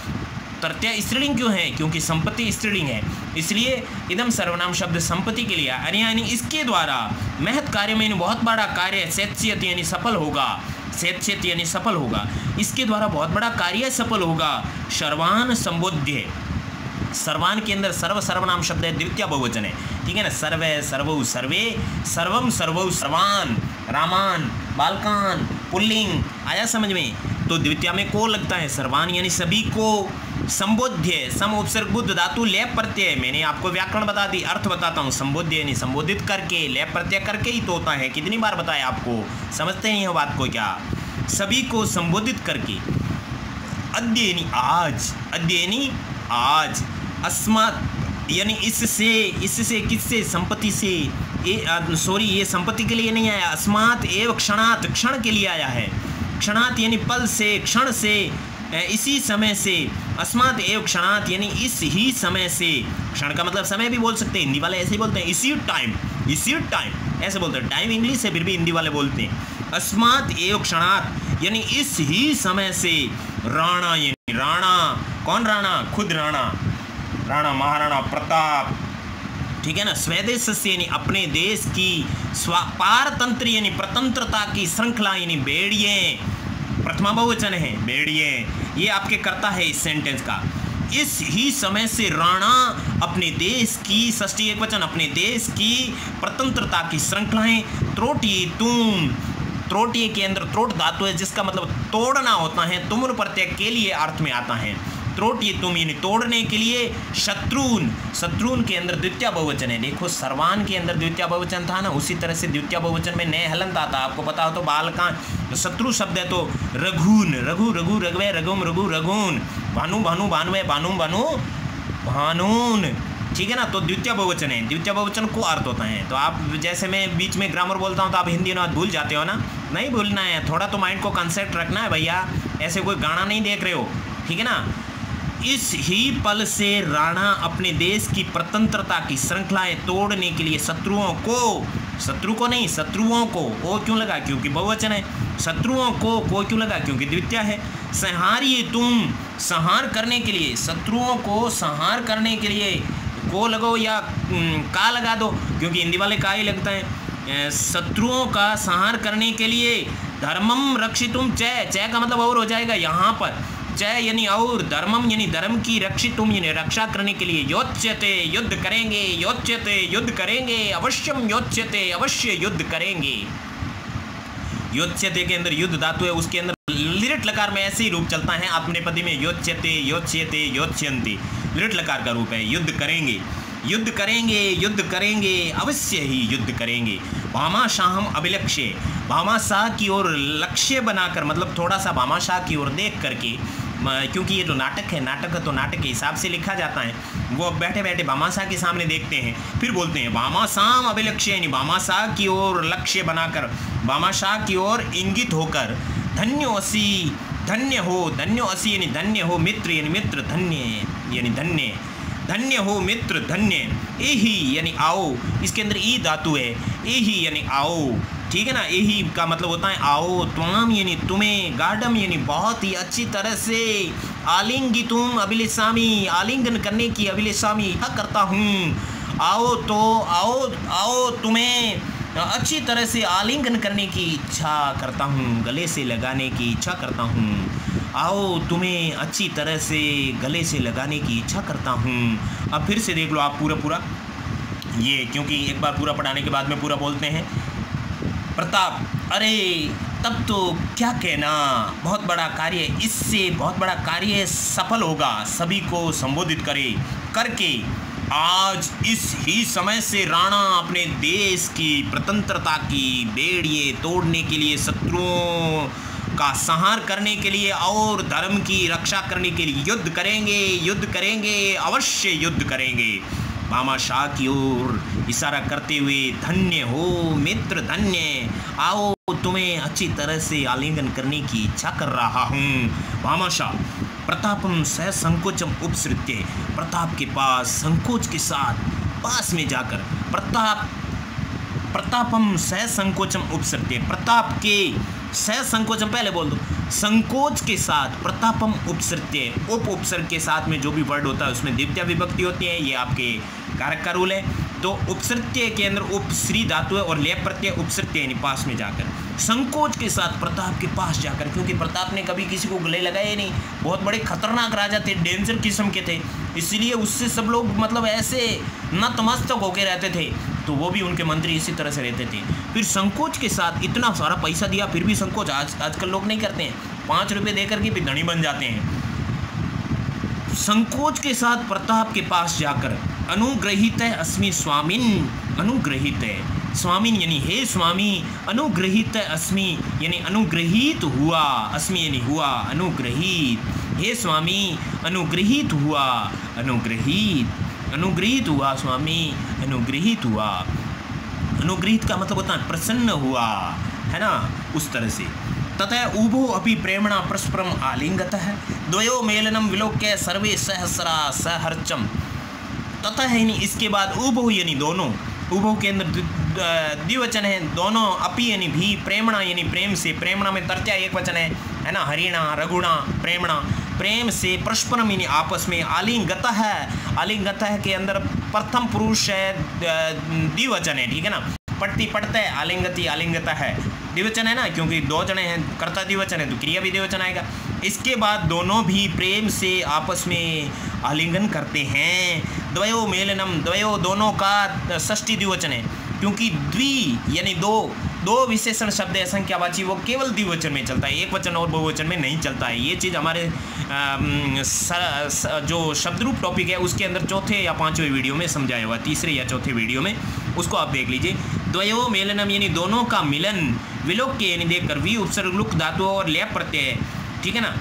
S2: तृतीया स्त्रीलिंग क्यों है, क्योंकि संपत्ति स्त्रीलिंग है, इसलिए इदम सर्वनाम शब्द संपत्ति के लिए। अनिया यानी इसके द्वारा, महत् कार्य में बहुत बड़ा कार्य, सेत्स्यति यानी सफल होगा, सेत्स्यति यानी सफल होगा, इसके द्वारा बहुत बड़ा कार्य सफल होगा। सर्वान संबोध्य, सर्वान के अंदर सर्व सर्वनाम शब्द है, द्वितीय बहुवचन है, ठीक है ना। सर्वे सर्वौ सर्वे, सर्वम सर्वौ सर्वान, रामान, बालकान, पुल्लिंग, आया समझ में। तो द्वितीय में को लगता है, सर्वान यानी सभी को, संबोध्य सम उपसर्ग बुद्ध धातु लेप प्रत्यय, मैंने आपको व्याकरण बता दी, अर्थ बताता हूँ। संबोध्य यानी संबोधित करके, लेप प्रत्यय करके ही तो होता है, कितनी बार बताया आपको, समझते नहीं हो बात को क्या, सभी को संबोधित करके। अद्य यानी आज, अद्य यानी आज, अस्मात् यानी इससे किससे, संपत्ति से, सॉरी ये संपत्ति के लिए नहीं आया, अस्मात् एव क्षणात्, क्षण के लिए आया है। क्षणात् यानी पल से, क्षण से, इसी समय से, अस्मात् एव क्षणात् यानी इस ही समय से। क्षण का मतलब समय भी बोल सकते हैं, हिंदी वाले ऐसे ही बोलते हैं, इसी टाइम ऐसे बोलते हैं, टाइम इंग्लिश है फिर भी हिंदी वाले बोलते हैं। अस्मात् एव क्षणात् यानी इस ही समय से। राणा यानी राणा, कौन राणा, खुद राणा महाराणा प्रताप, ठीक है ना। स्वदेश से यानी अपने देश की, पारतंत्र यानी प्रतंत्रता की, श्रृंखला यानी बेड़िए, प्रथमा बहुवचन है बेड़िए, ये आपके करता है इस सेंटेंस का। इस ही समय से राणा अपने देश की, षष्ठी एकवचन, अपने देश की प्रतंत्रता की श्रृंखलाएं त्रोटिए के अंदर त्रोट धातु है, जिसका मतलब तोड़ना होता है, तुमुन प्रत्यय के लिए अर्थ में आता है। त्रोटिए तुम यानी तोड़ने के लिए। शत्रुन के अंदर द्वितीय बहुवचन है, देखो सर्वान के अंदर द्वितीय बहुवचन था ना, उसी तरह से द्वितीय बहुवचन में नए हलंत आता, आपको पता हो तो बालकान। तो शत्रु शब्द है तो रघुन, रघु रघुवे रघुम रघु रघुन, भानु भानुवे भानून, ठीक है ना। तो द्वितीय बहुवचन है, द्वितीय बहुवचन को अर्थ होता है। तो आप जैसे मैं बीच में ग्रामर बोलता हूँ तो आप हिंदी अनुवाद भूल जाते हो ना, नहीं भूलना है, थोड़ा तो माइंड को कंसेप्ट रखना है भैया, ऐसे कोई गाना नहीं देख रहे हो, ठीक है ना। इस ही पल से राणा अपने देश की प्रतंत्रता की श्रृंखलाएं तोड़ने के लिए शत्रुओं को ओ क्यों लगा, क्योंकि बहुवचन है। शत्रुओं को क्यों लगा, क्योंकि द्वितीय है। संहारिए तुम, संहार करने के लिए, शत्रुओं को संहार करने के लिए को लगो या का लगा दो, क्योंकि हिंदी वाले का ही लगता है। शत्रुओं का संहार करने के लिए धर्मम रक्षितुम चय का मतलब और हो जाएगा यहाँ पर, च यानी और, धर्मम यानी धर्म की, रक्षितुम यानी रक्षा करने के लिए, योच्यते युद्ध करेंगे, योच्यते युद्ध करेंगे, अवश्यम योच्यते अवश्य युद्ध करेंगे। योच्यते के अंदर युद्ध धातु है, उसके अंदर लिट लकार में ऐसे ही रूप चलता है आत्मनेपदी में, योच्यते योच्यते योच्यन्ति, लिट लकार का रूप है। युद्ध करेंगे, युद्ध करेंगे, युद्ध करेंगे, अवश्य ही युद्ध करेंगे। भामाशाहम अभिलक्ष्य, भामाशाह की ओर लक्ष्य बनाकर, मतलब थोड़ा सा भामाशाह की ओर देख करके, क्योंकि ये जो नाटक है, नाटक तो नाटक के हिसाब से लिखा जाता है, वो बैठे बैठे भामाशाह के सामने देखते हैं, फिर बोलते हैं भामाशाह अभिलक्ष्य यानी भामाशाह की ओर लक्ष्य बनाकर, भामाशाह की ओर इंगित होकर, धन्योसी धन्य हो, धन्योसी यानी धन्य हो, मित्र यानी मित्र, धन्य यानी धन्य, धन्य हो मित्र धन्य। एही यानी आओ, इसके अंदर ई धातु है, एही यानी आओ, ठीक है ना। एही का मतलब होता है आओ, त्वाम यानी तुम्हें, गार्डम यानी बहुत ही अच्छी तरह से, आलिंगी तुम अभिलिसामी आलिंगन करने की, अभिलिसामी करता हूँ, आओ तो आओ, आओ तुम्हें अच्छी तरह से आलिंगन करने की इच्छा करता हूँ, गले से लगाने की इच्छा करता हूँ, आओ तुम्हें अच्छी तरह से गले से लगाने की इच्छा करता हूँ। अब फिर से देख लो आप पूरा ये, क्योंकि एक बार पूरा पढ़ाने के बाद में पूरा बोलते हैं। प्रताप, अरे तब तो क्या कहना, बहुत बड़ा कार्य, इससे बहुत बड़ा कार्य सफल होगा, सभी को संबोधित करके आज इस ही समय से राणा अपने देश की स्वतंत्रता की बेड़िए तोड़ने के लिए, शत्रुओं का संहार करने के लिए और धर्म की रक्षा करने के लिए युद्ध करेंगे, युद्ध करेंगे, अवश्य युद्ध करेंगे। भामाशाह की ओर इशारा करते हुए, धन्य हो मित्र धन्य, आओ तुम्हें अच्छी तरह से आलिंगन करने की इच्छा कर रहा हूँ। भामाशाह प्रतापम सह संकोचम उपसृत्य, प्रताप के पास संकोच के साथ पास में जाकर, प्रतापम सह संकोचम उपसृत्य, प्रताप के सह संकोचम, पहले बोल दो, संकोच के साथ, प्रतापम उपसृत्य, उपसर्ग के साथ में जो भी वर्ड होता है उसमें द्वितीय विभक्ति होती है, ये आपके कारक का रूल है। तो उपसृत्य के अंदर उप श्री धातु है और लेप प्रत्यय उपसृत्य यानी पास में जाकर, संकोच के साथ प्रताप के पास जाकर, क्योंकि प्रताप ने कभी किसी को गले लगाए नहीं, बहुत बड़े खतरनाक राजा थे, डेंजर किस्म के थे, इसलिए उससे सब लोग मतलब ऐसे नतमस्तक होके रहते थे, तो वो भी उनके मंत्री इसी तरह से रहते थे। फिर संकोच के साथ, इतना सारा पैसा दिया फिर भी संकोच, आजकल लोग नहीं करते हैं, 5 रुपये देकर के भी धनी बन जाते हैं। संकोच के साथ प्रताप के पास जाकर, अनुग्रहित है अस्मि स्वामिन, अनुग्रहित है स्वामिन यानी हे स्वामी, अनुग्रहित अस्मि यानी अनुग्रहित हुआ, अस्मि यानी हुआ, अनुग्रहित, हे स्वामी अनुग्रहित हुआ, अनुग्रहित हुआ स्वामी, अनुग्रहित हुआ, अनुग्रहित का मतलब होता है प्रसन्न हुआ, है ना, उस तरह से। ततः उभो अपि प्रेमणा परस्परम आलिंगतः, द्वयो मेलनम विलोक्य सर्वे सहस्रा सहर्चम। ततः यानी इसके बाद, उभो यानी दोनों, उभो के अंदर द्विवचन है, दोनों, अपि यानी भी, प्रेमणा यानी प्रेम से, प्रेमणा में तृतीया एक वचन है ना, हरिणा रघुणा प्रेमणा, प्रेम से, परस्परम यानी आपस में, आलिंगतः है, आलिंगतः के अंदर प्रथम पुरुष है, द्विवचन है, ठीक है ना, पढ़ती पढ़ते आलिंगति आलिंगता है, द्विवचन है ना, क्योंकि 2 जने हैं, कर्ता द्विवचन है तो क्रिया भी द्विवचन आएगा। इसके बाद दोनों भी प्रेम से आपस में आलिंगन करते हैं। द्वयो मेलनम, द्वयो दोनों का षष्ठी द्विवचन है, क्योंकि द्वि यानी दो विशेषण शब्द है संख्यावाची, वो केवल द्विवचन में चलता है, एक वचन और बहुवचन में नहीं चलता है। ये चीज़ हमारे जो शब्दरूप टॉपिक है उसके अंदर चौथे या 5वें वीडियो में समझाया हुआ, 3रे या 4थे वीडियो में, उसको आप देख लीजिए। द्वयो मेलनम यानी दोनों का मिलन, विलोक्य यानी देखकर, वी उपसर्ग लुक धातु और लेप प्रत्यय, ठीक है ना,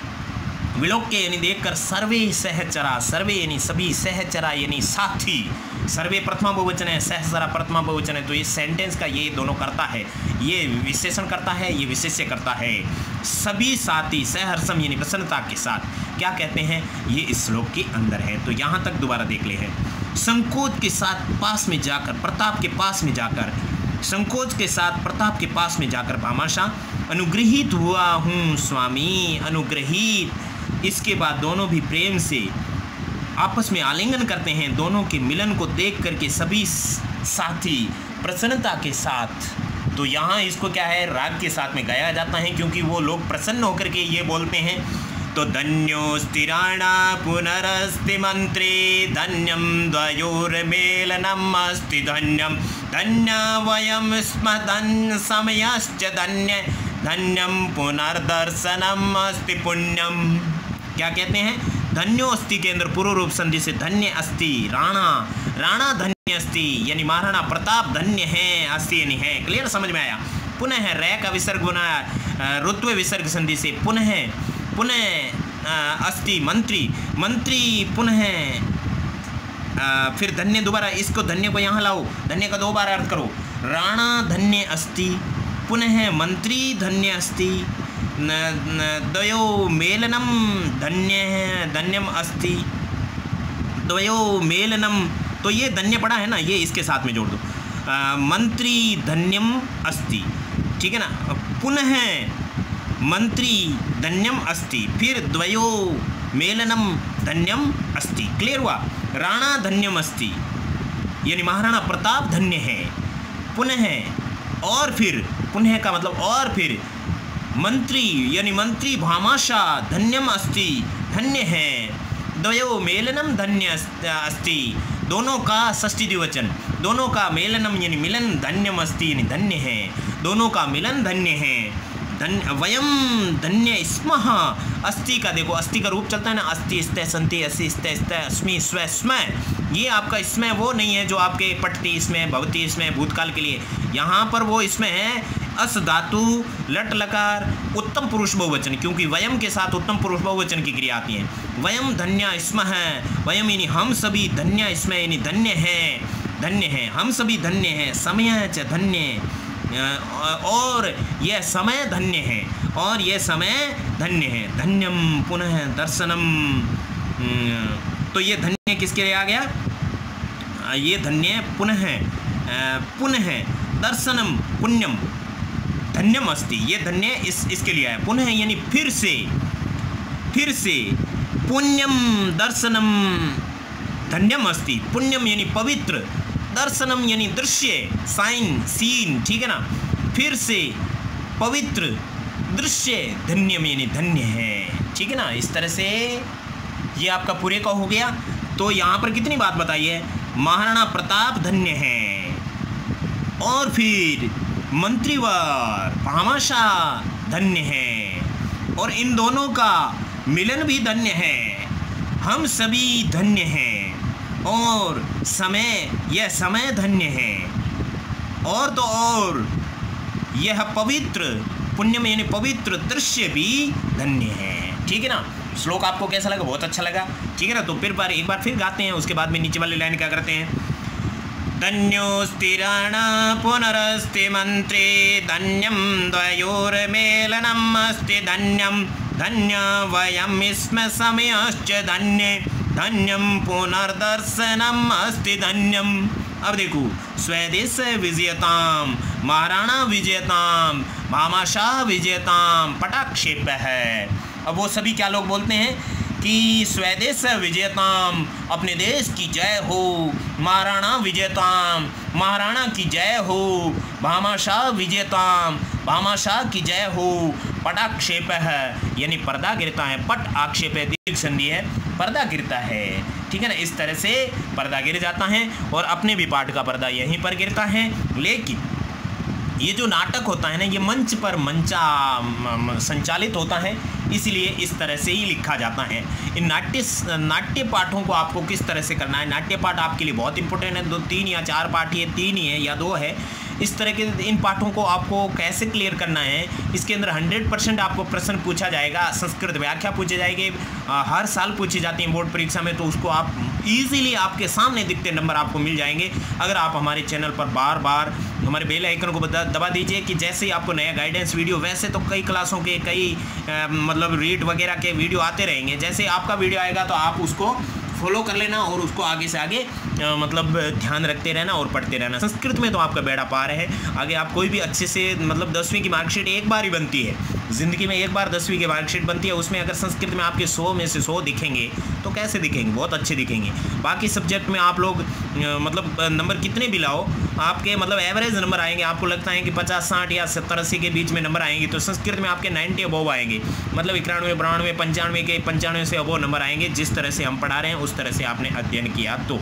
S2: विलोक्य यानी देखकर, सर्वे सहचरा, सर्वे यानी सभी, सहचरा यानी साथी, सर्वे प्रथमा बहुवचन है, सहचरा प्रथमा बहुवचन है, तो ये सेंटेंस का ये दोनों करता है, ये विशेषण करता है, ये विशेष्य करता है, सभी साथी, सहर्षम यानी प्रसन्नता के साथ, क्या कहते हैं, ये इस श्लोक के अंदर है। तो यहाँ तक दोबारा देख ले हैं, संकोच के साथ पास में जाकर, प्रताप के पास में जाकर, संकोच के साथ प्रताप के पास में जाकर, भामाशाह अनुग्रहित हुआ हूँ स्वामी, अनुग्रहित। इसके बाद दोनों भी प्रेम से आपस में आलिंगन करते हैं, दोनों के मिलन को देख करके सभी साथी प्रसन्नता के साथ। तो यहाँ इसको क्या है, राग के साथ में गाया जाता है, क्योंकि वो लोग प्रसन्न होकर के ये बोलते हैं तो धन्योऽस्ति राणा पुनरस्ति मंत्री धन्यम द्वयोर्मेलनम् अस्ति धन्यम धन्य वयं स्म धन्य समयश्च धन्य धन्यम पुनर्दर्शनम् अस्ति पुण्यम। क्या कहते हैं? धन्योऽस्ति के अंदर पूर्व रूप संधि से धन्य अस्ति राणा, राणा धन्य अस्ति यानी महाराणा प्रताप धन्य है, अस्ति यानी है। क्लियर, समझ में आया? पुनः रे का विसर्ग बना ऋत्व विसर्ग संधि से पुनः अस्ति मंत्री, मंत्री पुनः फिर धन्य दोबारा, इसको धन्य को यहाँ लाओ, धन्य का 2 बार अर्थ करो। राणा धन्य अस्ति, पुनः मंत्री धन्य अस्ति, द्वयो मेलनम धन्यम अस्ति, द्वयो मेलनम, तो ये धन्य पड़ा है ना, ये इसके साथ में जोड़ दो। मंत्री धन्यम अस्ति, ठीक है ना। पुनः मंत्री धन्यम अस्ति, फिर द्वयो मेलनम धन्यम अस्ति। क्लियर हुआ? राणा धन्यम अस्ति यानी महाराणा प्रताप धन्य है। पुनः और फिर, पुनः का मतलब और फिर, मंत्री यानी मंत्री भामाशाह धन्यम अस्ति धन्य है। द्वयो मेलनम धन्य अस्ति, दोनों का षष्ठी द्विवचन, दोनों का मेलनम यानी मिलन धन्यम अस्ति यानी धन्य है, दोनों का मिलन धन्य है। वयम धन्य स्मः, अस्ति का देखो, अस्ति का रूप चलता है ना, अस्ति स्ते संति अस्ति स्ते स्ते अस्मि स्व स्मय, ये आपका इसमें वो नहीं है जो आपके पठति इसमें भवती इसमें भूतकाल के लिए, यहाँ पर वो इसमें है अस धातु लट लकार उत्तम पुरुष बहुवचन, क्योंकि वयम के साथ उत्तम पुरुष बहुवचन की क्रिया आती है। वयम धन्य स्मः, वयम यानी हम सभी, धन्य स्मः यानी धन्य है, धन्य है, हम सभी धन्य हैं। समय च धन्य, और यह समय धन्य है, और यह समय धन्य है। धन्यम पुनः दर्शनम, तो ये धन्य किसके लिए आ गया? ये धन्य पुनः, पुनः दर्शनम पुण्यम धन्यम अस्ति, ये धन्य इसके लिए है। पुनः यानी फिर से, फिर से, पुण्यम दर्शनम धन्यम अस्ति, पुण्यम यानी पवित्र, दर्शनम यानी दृश्य, साइन सीन, ठीक है ना। फिर से पवित्र दृश्य, धन्यम यानी धन्य है, ठीक है ना। इस तरह से ये आपका पूरे का हो गया। तो यहाँ पर कितनी बात बताई है? महाराणा प्रताप धन्य है, और फिर मंत्रीवर भामाशाह धन्य है, और इन दोनों का मिलन भी धन्य है, हम सभी धन्य हैं, और समय, यह समय धन्य है, और तो और यह पवित्र, पुण्यम यानी पवित्र दृश्य भी धन्य है, ठीक है ना। श्लोक आपको कैसा लगा? बहुत अच्छा लगा, ठीक है ना। तो फिर एक बार फिर गाते हैं, उसके बाद में नीचे वाली लाइन क्या करते हैं? धन्योऽस्ति राणा पुनरस्ति मंत्री धन्यम द्वयोर्मेलनम् अस्ति धन्यम धन्य वयं स्म समयश्च धन्य धन्यम पुनर्दर्शनम् अस्ति धन्यम। अब देखो, स्वदेश विजयताम, महाराणा विजयताम, भामाशाह विजयताम, पटाक्षेप है। अब वो सभी क्या लोग बोलते हैं कि स्वदेश विजयताम, अपने देश की जय हो, महाराणा विजयताम, महाराणा की जय हो, भामाशाह विजयताम, भामाशाह की जय हो, पटाक्षेप है यानी पर्दा गिरता है, पट आक्षेप है, दीर्घ संधि है, पर्दा गिरता है, ठीक है ना। इस तरह से पर्दा गिर जाता है, और अपने भी पाठ का पर्दा यहीं पर गिरता है। लेकिन ये जो नाटक होता है ना, ये मंच पर संचालित होता है, इसलिए इस तरह से ही लिखा जाता है। इन नाट्य पाठों को आपको किस तरह से करना है, नाट्य पाठ आपके लिए बहुत इंपॉर्टेंट है। 2, 3 या 4 पाठ, ये 3 ही है या 2 है, इस तरह के इन पाठों को आपको कैसे क्लियर करना है। इसके अंदर 100% आपको प्रश्न पूछा जाएगा, संस्कृत व्याख्या पूछे जाएंगे, हर साल पूछी जाती है बोर्ड परीक्षा में, तो उसको आप इजीली आपके सामने दिखते नंबर आपको मिल जाएंगे अगर आप हमारे चैनल पर बार बार हमारे बेल आइकन को दबा दीजिए कि जैसे ही आपको नया गाइडेंस वीडियो, वैसे तो कई क्लासों के कई मतलब रीड वगैरह के वीडियो आते रहेंगे, जैसे आपका वीडियो आएगा तो आप उसको फॉलो कर लेना और उसको आगे से आगे मतलब ध्यान रखते रहना और पढ़ते रहना। संस्कृत में तो आपका बेड़ा पार है। आगे आप कोई भी अच्छे से मतलब 10वीं की मार्कशीट एक बार ही बनती है, ज़िंदगी में एक बार 10वीं की मार्कशीट बनती है, उसमें अगर संस्कृत में आपके 100 में से 100 दिखेंगे तो कैसे दिखेंगे, बहुत अच्छे दिखेंगे। बाकी सब्जेक्ट में आप लोग मतलब नंबर कितने भी लाओ, आपके मतलब एवरेज नंबर आएंगे। आपको लगता है कि 50, 60 या 70, 80 के बीच में नंबर आएंगे, तो संस्कृत में आपके 90 अबोव आएंगे, मतलब 91, 92, 95 के 95 से अबोव नंबर आएंगे। जिस तरह से हम पढ़ा रहे हैं उस तरह से आपने अध्ययन किया। तो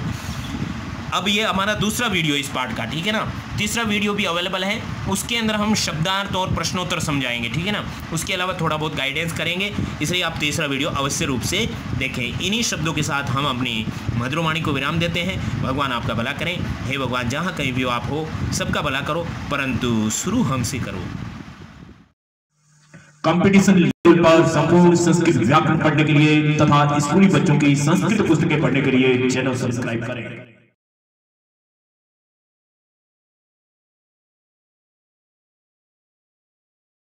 S2: अब ये हमारा दूसरा वीडियो इस पार्ट का, ठीक है ना। तीसरा वीडियो भी अवेलेबल है, उसके अंदर हम शब्दार्थ और प्रश्नोत्तर समझाएंगे, ठीक है ना। उसके अलावा थोड़ा बहुत गाइडेंस करेंगे, इसलिए आप तीसरा वीडियो अवश्य रूप से देखें। इन्हीं शब्दों के साथ हम अपनी मधुरवाणी को विराम देते हैं। भगवान आपका भला करें। हे भगवान, जहाँ कहीं भी आप हो सबका भला करो, परंतु शुरू हमसे करो।
S3: कंपटीशन लेवल पर संपूर्ण संस्कृत व्याकरण पढ़ने के लिए तथा स्कूली बच्चों की संस्कृत पुस्तकें पढ़ने के लिए चैनल सब्सक्राइब करें।